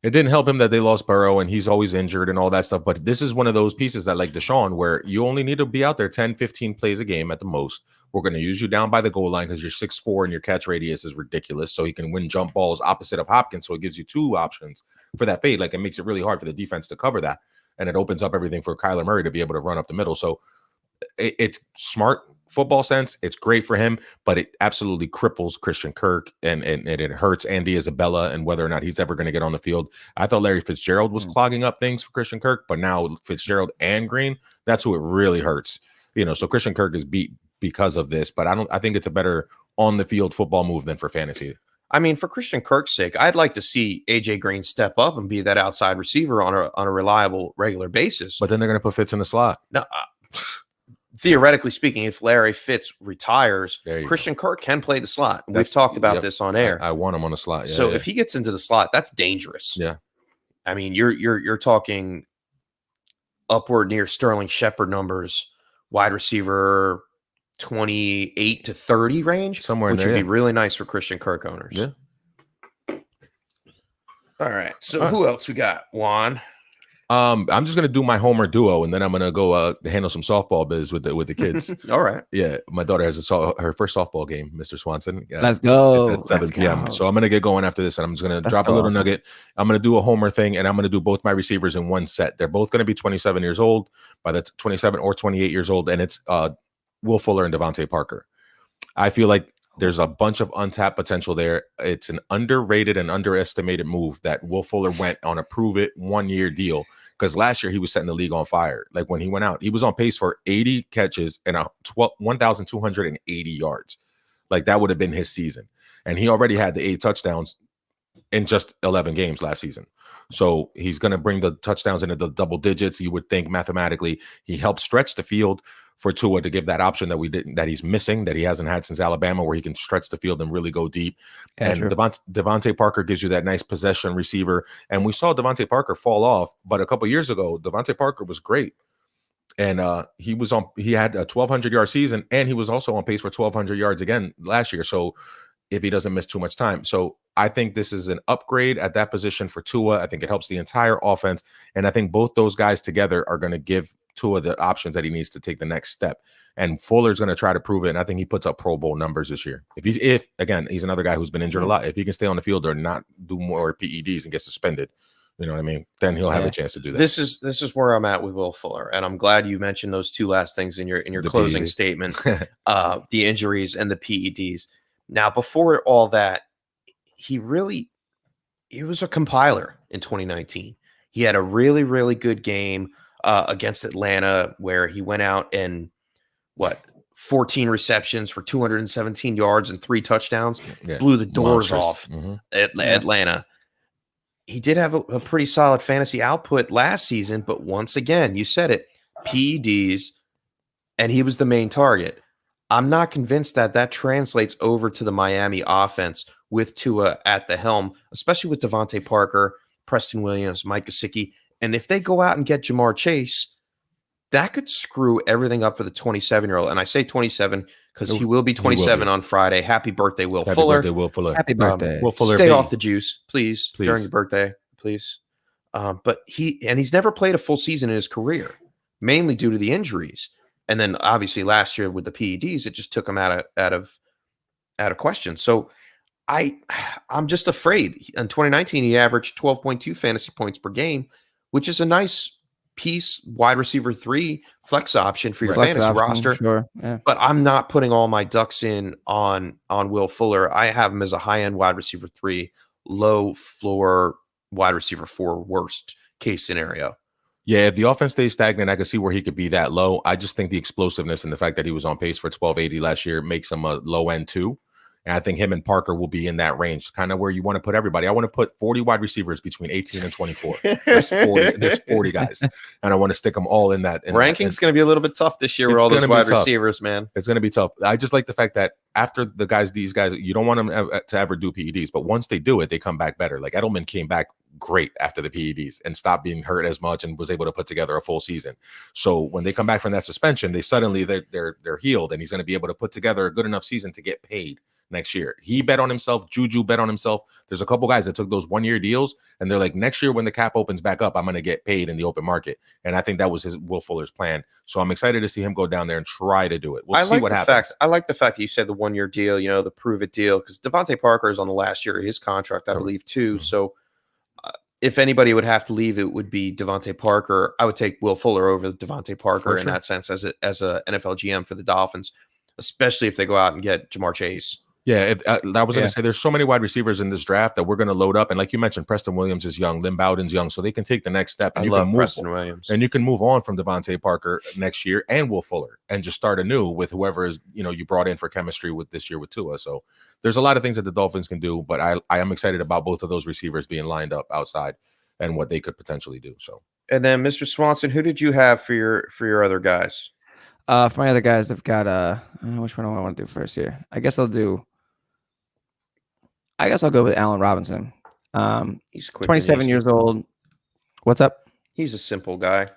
It didn't help him that they lost Burrow and he's always injured and all that stuff. But this is one of those pieces that, like Deshaun, where you only need to be out there 10, 15 plays a game at the most. We're going to use you down by the goal line because you're 6'4" and your catch radius is ridiculous. So he can win jump balls opposite of Hopkins. So it gives you two options for that fade. Like it makes it really hard for the defense to cover that. And it opens up everything for Kyler Murray to be able to run up the middle. So it's smart football sense. It's great for him, but it absolutely cripples Christian Kirk and it hurts Andy Isabella and whether or not he's ever going to get on the field. I thought Larry Fitzgerald was clogging up things for Christian Kirk, but now Fitzgerald and Green, that's who it really hurts. So Christian Kirk is beat because of this, but I think it's a better on the field football move than for fantasy. I mean, for Christian Kirk's sake, I'd like to see AJ Green step up and be that outside receiver on a reliable, regular basis. But then they're going to put Fitz in the slot. No, theoretically speaking, if Larry Fitz retires, There you Christian Kirk can play the slot. That's- We've talked about yep. this on air. I want him on the slot. Yeah, So yeah. if he gets into the slot, that's dangerous. Yeah. I mean, you're talking upward near Sterling Shepard numbers, wide receiver 28 to 30 range, Somewhere in which there, would yeah. be really nice for Christian Kirk owners. Yeah. All right. So All right. who else we got? Juan. I'm just gonna do my Homer duo, and then I'm gonna go handle some softball biz with the kids. All right. Yeah, my daughter has her first softball game, Mr. Swanson. Let's go. At 7 Let's p.m. go. So I'm gonna get going after this, and I'm just gonna That's drop a so little awesome. nugget. I'm gonna do a Homer thing, and I'm gonna do both my receivers in one set. They're both gonna be 27 years old, by the 27 or 28 years old, and it's Will Fuller and Devontae Parker. I feel like there's a bunch of untapped potential there. It's an underrated and underestimated move that Will Fuller went on a prove it 1-year deal. Because last year he was setting the league on fire. Like when he went out, he was on pace for 80 catches and 1,280 yards. Like that would have been his season. And he already had the 8 touchdowns in just 11 games last season. So he's going to bring the touchdowns into the double digits. You would think mathematically he helped stretch the field for Tua to give that option that he's missing, that he hasn't had since Alabama, where he can stretch the field and really go deep. Yeah, and true. Devontae Parker gives you that nice possession receiver. And we saw Devontae Parker fall off, but a couple years ago, Devontae Parker was great. And he had a 1,200 yard season, and he was also on pace for 1,200 yards again last year. So if he doesn't miss too much time. So I think this is an upgrade at that position for Tua. I think it helps the entire offense. And I think both those guys together are going to give Tua the options that he needs to take the next step. And Fuller's going to try to prove it. And I think he puts up Pro Bowl numbers this year. If again, he's another guy who's been injured a lot. If he can stay on the field or not do more PEDs and get suspended, you know what I mean? Then he'll have a chance to do that. This is where I'm at with Will Fuller, and I'm glad you mentioned those two last things in your The closing PEDs. statement, the injuries and the PEDs. Now, before all that, he was a compiler in 2019. He had a really, really good game against Atlanta where he went out and 14 receptions for 217 yards and 3 touchdowns, Yeah. blew the doors Monstrous. off Mhm. at Atlanta. He did have a pretty solid fantasy output last season, but once again, you said it, PEDs, and he was the main target. I'm not convinced that translates over to the Miami offense with Tua at the helm, especially with Devontae Parker, Preston Williams, Mike Gesicki. And if they go out and get Jamar Chase, that could screw everything up for the 27-year-old. And I say 27 because he will be 27 on Friday. Happy birthday, Will Happy Fuller. birthday, Will Fuller. Happy birthday. Will Fuller Stay B. off the juice, please, Please. during your birthday, please. But he's never played a full season in his career, mainly due to the injuries. And then obviously last year with the PEDs, it just took him out of question. So I'm just afraid. In 2019, he averaged 12.2 fantasy points per game, which is a nice piece, wide receiver 3 flex option for your Flex fantasy option, roster. Sure. Yeah. But I'm not putting all my ducks in on Will Fuller. I have him as a high-end wide receiver 3, low floor wide receiver 4, worst case scenario. Yeah, if the offense stays stagnant, I can see where he could be that low. I just think the explosiveness and the fact that he was on pace for 1,280 last year makes him a low end too. And I think him and Parker will be in that range, kind of where you want to put everybody. I want to put 40 wide receivers between 18 and 24. There's 40 guys, and I want to stick them all in that. Ranking's going to be a little bit tough this year with all those wide receivers, man. It's going to be tough. I just like the fact that after these guys, you don't want them to ever do PEDs, but once they do it, they come back better. Like Edelman came back great after the PEDs and stopped being hurt as much and was able to put together a full season. So when they come back from that suspension, they're healed, and he's going to be able to put together a good enough season to get paid next year. He bet on himself. Juju bet on himself. There's a couple guys that took those 1-year deals, and they're like, next year when the cap opens back up, I'm going to get paid in the open market. And I think that was Will Fuller's plan. So I'm excited to see him go down there and try to do it. We'll see what happens. I like the fact that you said the 1-year deal, the prove it deal, because Devontae Parker is on the last year of his contract, I believe, too. So if anybody would have to leave, it would be Devontae Parker. I would take Will Fuller over Devontae Parker in that sense as a NFL GM for the Dolphins, especially if they go out and get Jamar Chase. Yeah, I was going to say there's so many wide receivers in this draft that we're going to load up. And like you mentioned, Preston Williams is young, Lynn Bowden's young, so they can take the next step. And I love Preston Williams. And you can move on from Devontae Parker next year and Will Fuller and just start anew with whoever is, you brought in for chemistry with this year with Tua. So there's a lot of things that the Dolphins can do, but I am excited about both of those receivers being lined up outside and what they could potentially do. So, and then Mr. Swanson, who did you have for your other guys? For my other guys, I've got which one do I want to do first here? I guess I'll go with Allen Robinson. He's quick, 27 years old. What's up? He's a simple guy.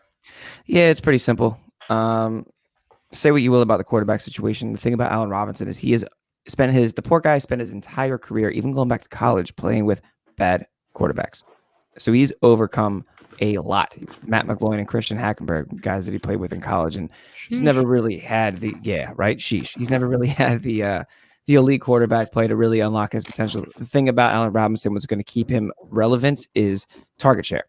Yeah, it's pretty simple. Say what you will about the quarterback situation. The thing about Allen Robinson is the poor guy spent his entire career, even going back to college, playing with bad quarterbacks. So he's overcome a lot. Matt McGloin and Christian Hackenberg, guys that he played with in college, and he's never really had He's never really had the elite quarterback play to really unlock his potential. The thing about Allen Robinson, what's going to keep him relevant, is target share.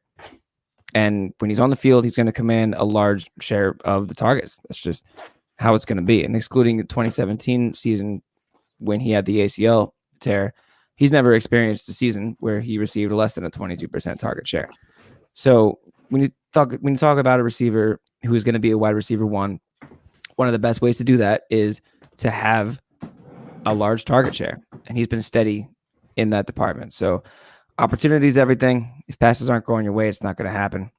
And when he's on the field, he's going to command a large share of the targets. That's just how it's going to be. And excluding the 2017 season when he had the ACL tear, he's never experienced a season where he received less than a 22% target share. So when you talk about a receiver who is going to be a wide receiver one of the best ways to do that is to have a large target share, and he's been steady in that department. So opportunity is everything. If passes aren't going your way, it's not going to happen.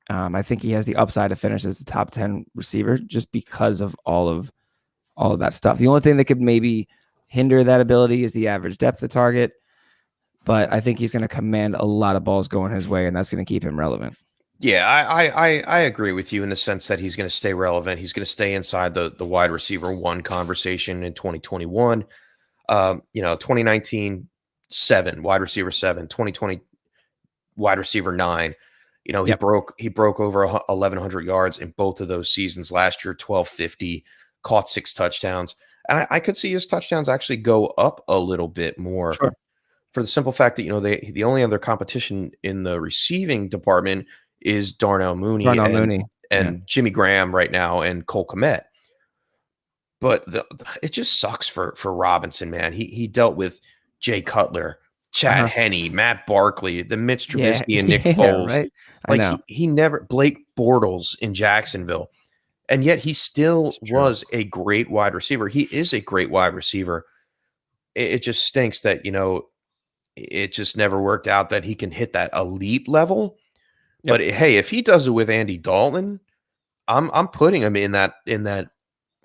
I think he has the upside to finish as the top 10 receiver just because of all of that stuff. The only thing that could maybe hinder that ability is the average depth of target, but I think he's going to command a lot of balls going his way, and that's going to keep him relevant. Yeah, I agree with you in the sense that he's going to stay relevant. He's going to stay inside the wide receiver one conversation in 2021. 2019, 7, wide receiver 7, 2020, wide receiver 9. He broke over 1,100 yards in both of those seasons last year, 1,250, caught 6 touchdowns. And I could see his touchdowns actually go up a little bit more. Sure. For the simple fact that, the only other competition in the receiving department is Darnell Mooney and Jimmy Graham right now and Cole Kmet. But it just sucks for Robinson, man. He dealt with Jay Cutler, Chad Henne, Matt Barkley, the Mitch Trubisky and Nick Foles. Right? He never Blake Bortles in Jacksonville. And yet he still was a great wide receiver. He is a great wide receiver. It just stinks that, it just never worked out that he can hit that elite level. Yep. But hey, if he does it with Andy Dalton, I'm putting him in that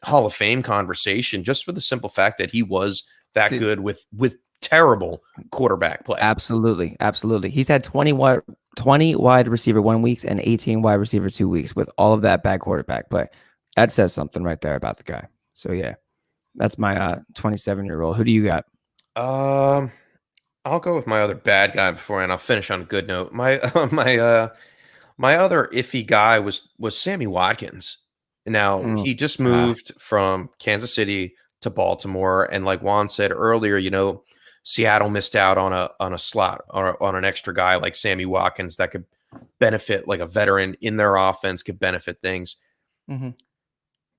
Hall of Fame conversation just for the simple fact that he was that good with terrible quarterback play. Absolutely. He's had 20 wide receiver 1 weeks and 18 wide receiver 2 weeks with all of that bad quarterback play. That says something right there about the guy. So yeah, that's my 27-year-old. Who do you got? I'll go with my other bad guy beforehand. I'll finish on a good note. My other iffy guy was Sammy Watkins. Now he just moved from Kansas City to Baltimore, and like Juan said earlier, Seattle missed out on a slot or on an extra guy like Sammy Watkins that could benefit, like a veteran in their offense could benefit things. Mm-hmm.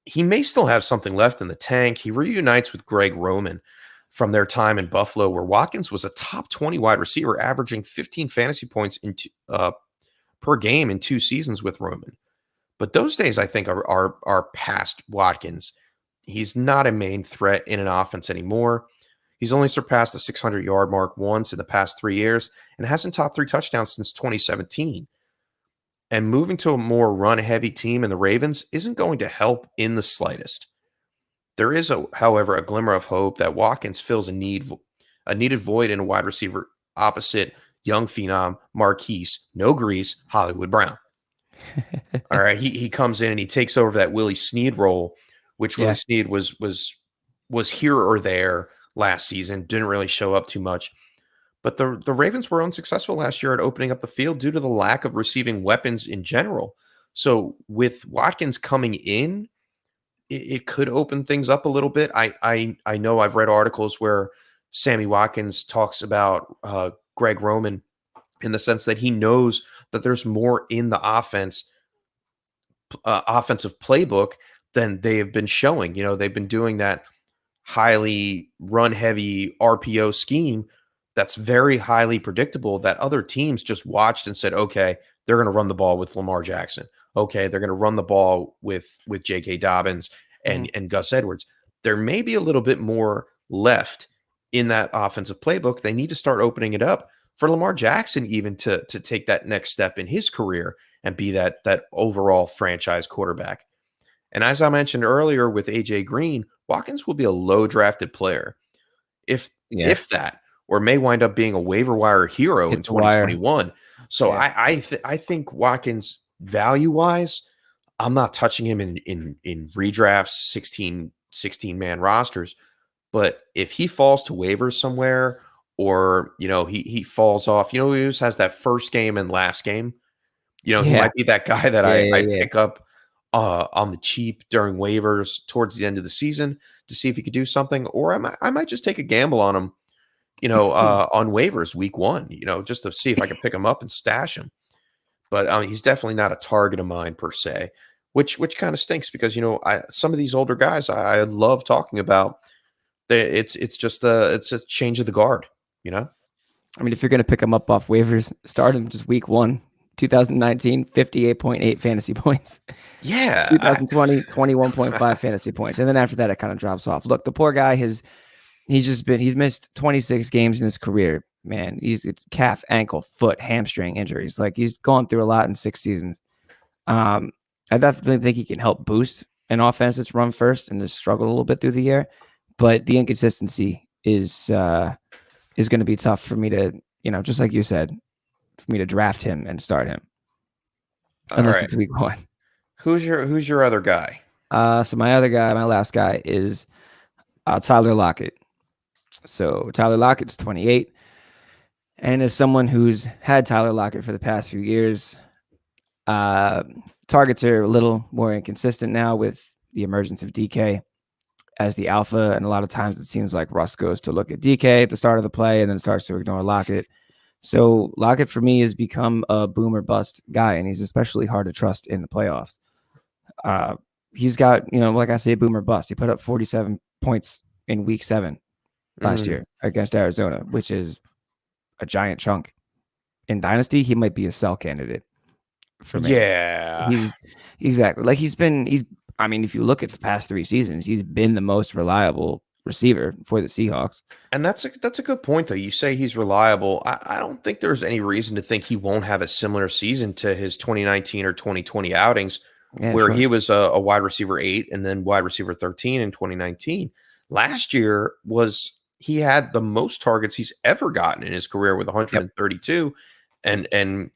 He may still have something left in the tank. He reunites with Greg Roman from their time in Buffalo, where Watkins was a top 20 wide receiver, averaging 15 fantasy points per game in 2 seasons with Roman. But those days, I think, are past Watkins. He's not a main threat in an offense anymore. He's only surpassed the 600-yard mark once in the past 3 years and hasn't topped 3 touchdowns since 2017. And moving to a more run-heavy team in the Ravens isn't going to help in the slightest. There is, however, a glimmer of hope that Watkins fills a needed void in a wide receiver opposite young phenom Marquise, no grease, Hollywood Brown. All right, he comes in and he takes over that Willie Snead role, which Willie Snead was here or there last season, didn't really show up too much. But the Ravens were unsuccessful last year at opening up the field due to the lack of receiving weapons in general. So with Watkins coming in, it could open things up a little bit. I know I've read articles where Sammy Watkins talks about Greg Roman in the sense that he knows that there's more in the offensive playbook than they have been showing. You know, they've been doing that highly run-heavy RPO scheme that's very highly predictable that other teams just watched and said, okay, they're going to run the ball with Lamar Jackson. Okay, they're going to run the ball with J.K. Dobbins and Gus Edwards. There may be a little bit more left in that offensive playbook. They need to start opening it up for Lamar Jackson even to take that next step in his career and be that overall franchise quarterback. And as I mentioned earlier with A.J. Green, Watkins will be a low-drafted player, if that, or may wind up being a waiver wire hero in 2021. So I think Watkins, value-wise, I'm not touching him in redrafts, 16-man rosters. But if he falls to waivers somewhere, or, you know, he falls off, you know, he just has that first game and last game, you know, he might be that guy that I pick up on the cheap during waivers towards the end of the season to see if he could do something. Or I might just take a gamble on him, you know, on waivers week 1, you know, just to see if I can pick him up and stash him. But he's definitely not a target of mine per se, which kind of stinks because, you know, some of these older guys I love talking about. It's a change of the guard, you know? I mean, if you're going to pick him up off waivers, start him just week 1, 2019, 58.8 fantasy points. Yeah. 2020, 21.5 fantasy points. And then after that, it kind of drops off. Look, the poor guy he's missed 26 games in his career, man. It's calf, ankle, foot, hamstring injuries. Like, he's gone through a lot in 6 seasons. I definitely think he can help boost an offense that's run first and just struggle a little bit through the year. But the inconsistency is going to be tough for me to, you know, just like you said, for me to draft him and start him. Unless it's week 1. Who's your other guy? So my last guy is Tyler Lockett. So Tyler Lockett's 28. And as someone who's had Tyler Lockett for the past few years, targets are a little more inconsistent now with the emergence of DK as the alpha. And a lot of times it seems like Russ goes to look at DK at the start of the play and then starts to ignore Lockett. So Lockett for me has become a boom or bust guy, and he's especially hard to trust in the playoffs. He's got, you know, like I say, boom or bust. He put up 47 points in week 7 last year against Arizona, which is a giant chunk. In Dynasty, he might be a sell candidate for me. Yeah. He's exactly like I mean, if you look at the past 3 seasons, he's been the most reliable receiver for the Seahawks. And that's a good point, though. You say he's reliable. I don't think there's any reason to think he won't have a similar season to his 2019 or 2020 outings, where he was a wide receiver 8 and then wide receiver 13 in 2019. Last year he had the most targets he's ever gotten in his career with 132, and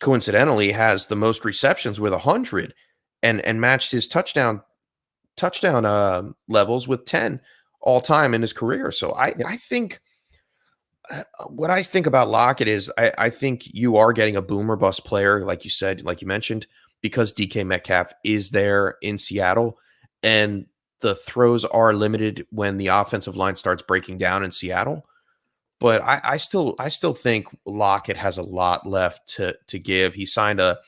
coincidentally has the most receptions with 100. And matched his touchdown levels with 10 all time in his career. So I think what I think about Lockett is I think you are getting a boomer bust player, like you said, like you mentioned, because DK Metcalf is there in Seattle, and the throws are limited when the offensive line starts breaking down in Seattle. But I still think Lockett has a lot left to give. He signed a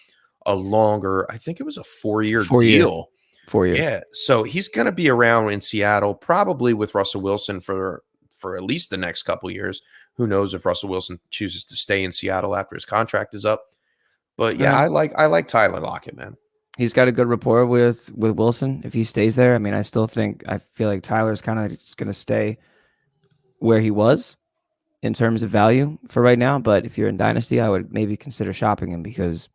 longer, I think it was a 4-year deal. 4 years. Yeah. So he's going to be around in Seattle, probably with Russell Wilson for at least the next couple years. Who knows if Russell Wilson chooses to stay in Seattle after his contract is up. But yeah, I like Tyler Lockett, man. He's got a good rapport with Wilson if he stays there. I mean, I feel like Tyler's kind of just going to stay where he was in terms of value for right now. But if you're in Dynasty, I would maybe consider shopping him because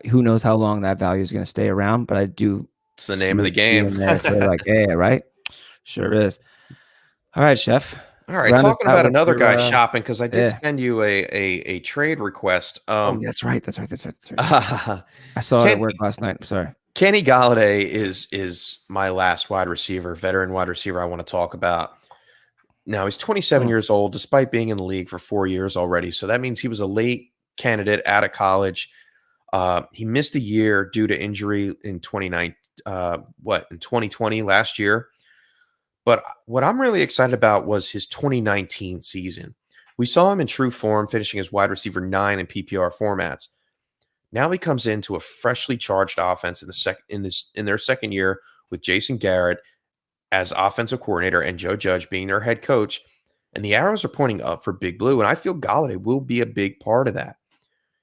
who knows how long that value is going to stay around. But I do. It's the name of the see it being game. there for like, yeah, right. Sure is. All right, Chef. All right, Round us talking out about with another your, guy shopping because I did yeah. send you a trade request. Oh, that's right. That's right. I saw it at work last night. I'm sorry. Kenny Galladay is my last wide receiver, veteran wide receiver I want to talk about. Now, he's 27 years old, despite being in the league for 4 years already. So that means he was a late candidate out of college. He missed a year due to injury in 2020 last year. But what I'm really excited about was his 2019 season. We saw him in true form, finishing as wide receiver 9 in PPR formats. Now he comes into a freshly charged offense in their second year with Jason Garrett as offensive coordinator and Joe Judge being their head coach. And the arrows are pointing up for Big Blue. And I feel Galladay will be a big part of that.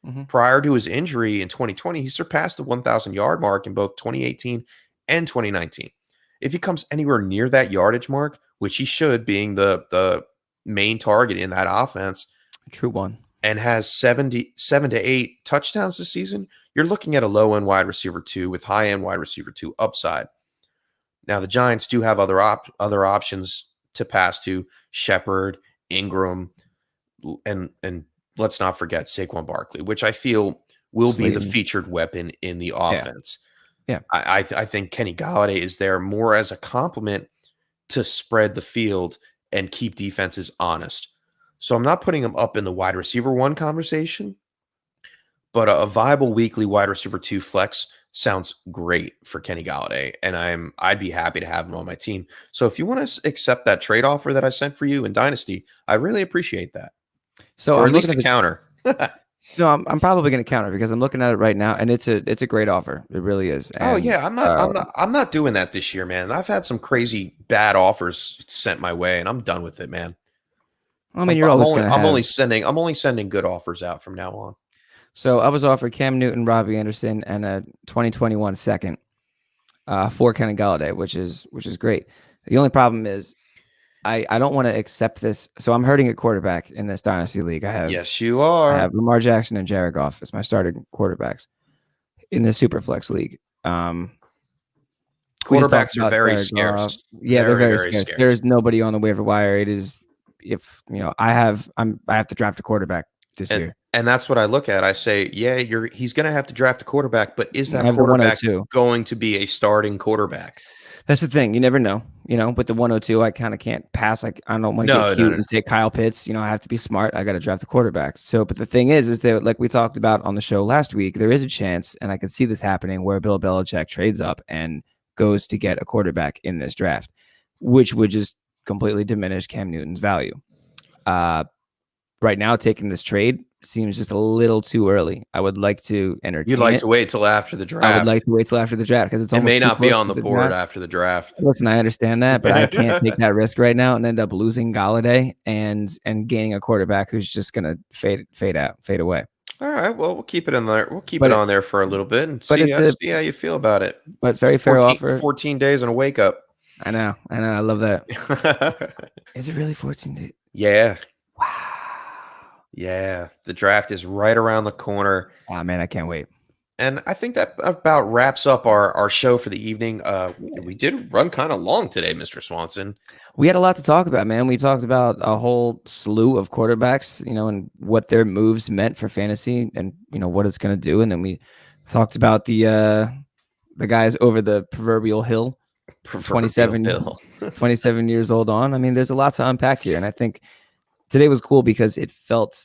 Mm-hmm. Prior to his injury in 2020, he surpassed the 1,000 yard mark in both 2018 and 2019. If he comes anywhere near that yardage mark, which he should, being the main target in that offense, true one, and has 7 to 8 touchdowns this season, you're looking at a low-end wide receiver 2 with high-end wide receiver 2 upside. Now, the Giants do have other options to pass to: Shepard, Ingram, and let's not forget Saquon Barkley, which I feel will be the featured weapon in the offense. Yeah. I think Kenny Galladay is there more as a complement to spread the field and keep defenses honest. So I'm not putting him up in the wide receiver 1 conversation, but a viable weekly wide receiver 2 flex sounds great for Kenny Galladay, and I'd be happy to have him on my team. So if you want to accept that trade offer that I sent for you in Dynasty, I really appreciate that. So or I'm at least a counter. No, I'm probably going to counter because I'm looking at it right now, and it's a great offer. It really is. And, oh yeah, I'm not doing that this year, man. I've had some crazy bad offers sent my way, and I'm done with it, man. I mean, I'm only sending good offers out from now on. So I was offered Cam Newton, Robbie Anderson, and a 2021 second for Kenny Galladay, which is great. The only problem is I don't want to accept this. So I'm hurting at quarterback in this Dynasty League. Yes, you are. I have Lamar Jackson and Jared Goff as my starting quarterbacks in the Superflex League. Quarterbacks are very scarce. Yeah, they're very scarce. There's nobody on the waiver wire. It is, if I have to draft a quarterback this year. And that's what I look at. I say, yeah, he's going to have to draft a quarterback, but is that quarterback going to be a starting quarterback? That's the thing. You never know. With the 102, I kind of can't pass. I don't want to get cute and take Kyle Pitts. I have to be smart. I got to draft the quarterback. So, but the thing is that, like we talked about on the show last week, there is a chance, and I can see this happening, where Bill Belichick trades up and goes to get a quarterback in this draft, which would just completely diminish Cam Newton's value. Right now, taking this trade seems just a little too early. I would like to entertain. You'd like to wait till after the draft. I would like to wait till after the draft because it may not be on the board after the draft. Listen, I understand that, but I can't take that risk right now and end up losing Galladay and gaining a quarterback who's just gonna fade away. All right, well, we'll keep it in there. We'll keep it on there for a little bit and see how you feel about it. But it's very fair offer. 14 days and a wake up. I know. I love that. Is it really 14 days? Yeah. Wow. Yeah, the draft is right around the corner. Oh, man, I can't wait. And I think that about wraps up our show for the evening. We did run kind of long today, Mr. Swanson. We had a lot to talk about, man. We talked about a whole slew of quarterbacks, and what their moves meant for fantasy and, what it's going to do. And then we talked about the guys over the proverbial hill, 27 years old on. I mean, there's a lot to unpack here. And I think today was cool because it felt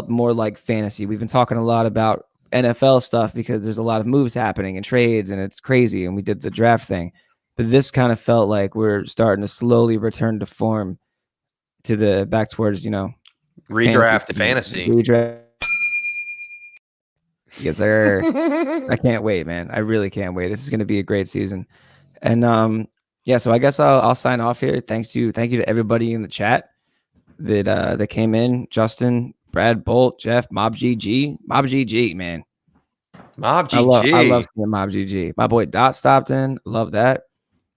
more like fantasy. We've been talking a lot about NFL stuff because there's a lot of moves happening and trades, and it's crazy. And we did the draft thing, but this kind of felt like we're starting to slowly return to form, back towards redraft fantasy. Redraft. Yes, sir. I can't wait, man. I really can't wait. This is going to be a great season. And yeah, so I guess I'll sign off here. Thank you to everybody in the chat that came in. Justin, Brad, Bolt, Jeff, Mob GG, man. Mob GG. I love seeing Mob GG. My boy Dot stopped in. Love that.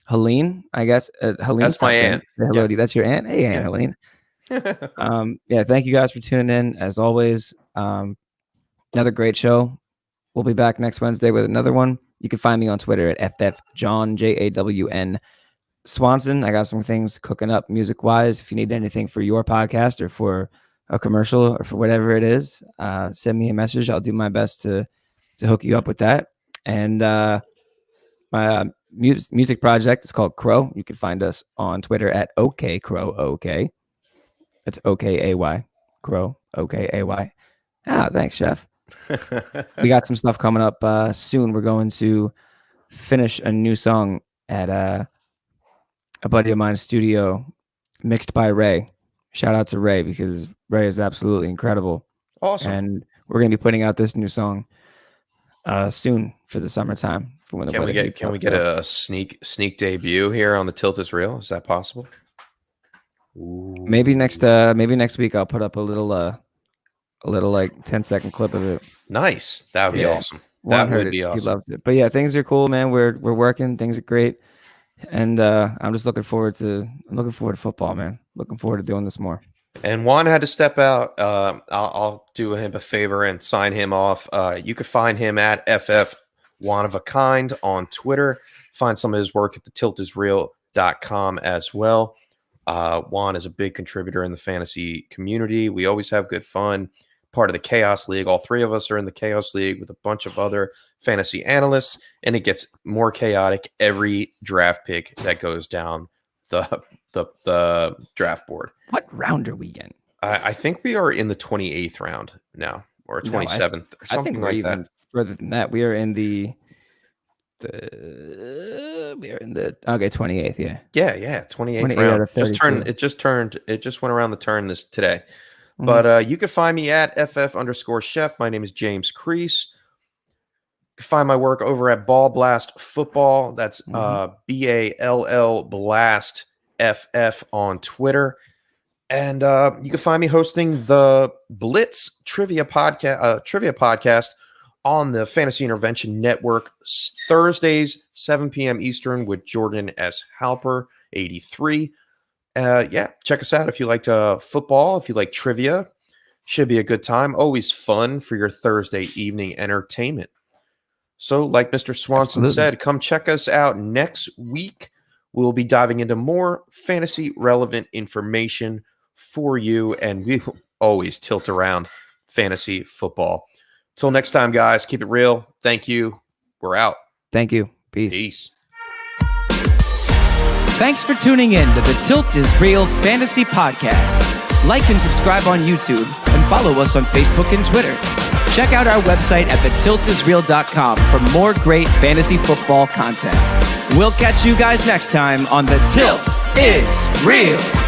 Helene, I guess. Helene, That's my aunt. Hello, that's your aunt. Hey, Aunt Yeah. Helene. Yeah, thank you guys for tuning in. As always, another great show. We'll be back next Wednesday with another one. You can find me on Twitter at FFJawn, JAWN Swanson. I got some things cooking up music wise. If you need anything for your podcast or for a commercial or for whatever it is, send me a message. I'll do my best to hook you up with that. And my music project is called Crow. You can find us on Twitter at OKCrowOK. That's OKAY. Crow, OKAY. Thanks, Chef. We got some stuff coming up soon. We're going to finish a new song at a buddy of mine's studio, mixed by Ray. Shout out to Ray because Ray is absolutely incredible. Awesome. And we're going to be putting out this new song soon for the summertime. For when Can we get a sneak debut here on the Tilt is Real? Is that possible? Ooh. Maybe next week I'll put up a little like 10-second clip of it. Nice. That would be awesome. Juan That would be He awesome. loved it. But yeah, things are cool, man. We're working. Things are great. And I'm just looking forward to football, man. Looking forward to doing this more. And Juan had to step out. I'll do him a favor and sign him off. You can find him at FF Juan of a Kind on Twitter. Find some of his work at thetiltisreal.com as well. Juan is a big contributor in the fantasy community. We always have good fun. Part of the Chaos League. All three of us are in the Chaos League with a bunch of other fantasy analysts, and it gets more chaotic every draft pick that goes down the draft board. What round are we in? I think we are in the 28th round now, or 27th, or something like that. Further than that, we are in the 28th. Yeah, 28th 28 out round. of 32. It just went around the turn today. Mm-hmm. But you can find me at FF_Chef. My name is James Crease. You can find my work over at Ball Blast Football. That's BALL Blast FF on Twitter. And you can find me hosting the Blitz Trivia podcast on the Fantasy Intervention Network Thursdays, 7 p.m. Eastern with Jordan S. Halper, 83. Check us out if you like football, if you like trivia. Should be a good time. Always fun for your Thursday evening entertainment. So, like Mr. Swanson said, come check us out next week. We'll be diving into more fantasy relevant information for you, and we always tilt around fantasy football. Till next time, guys, keep it real. Thank you. We're out. Thank you. Peace. Thanks for tuning in to the Tilt is Real Fantasy Podcast. Like and subscribe on YouTube and follow us on Facebook and Twitter. Check out our website at thetiltisreal.com for more great fantasy football content. We'll catch you guys next time on The Tilt is Real.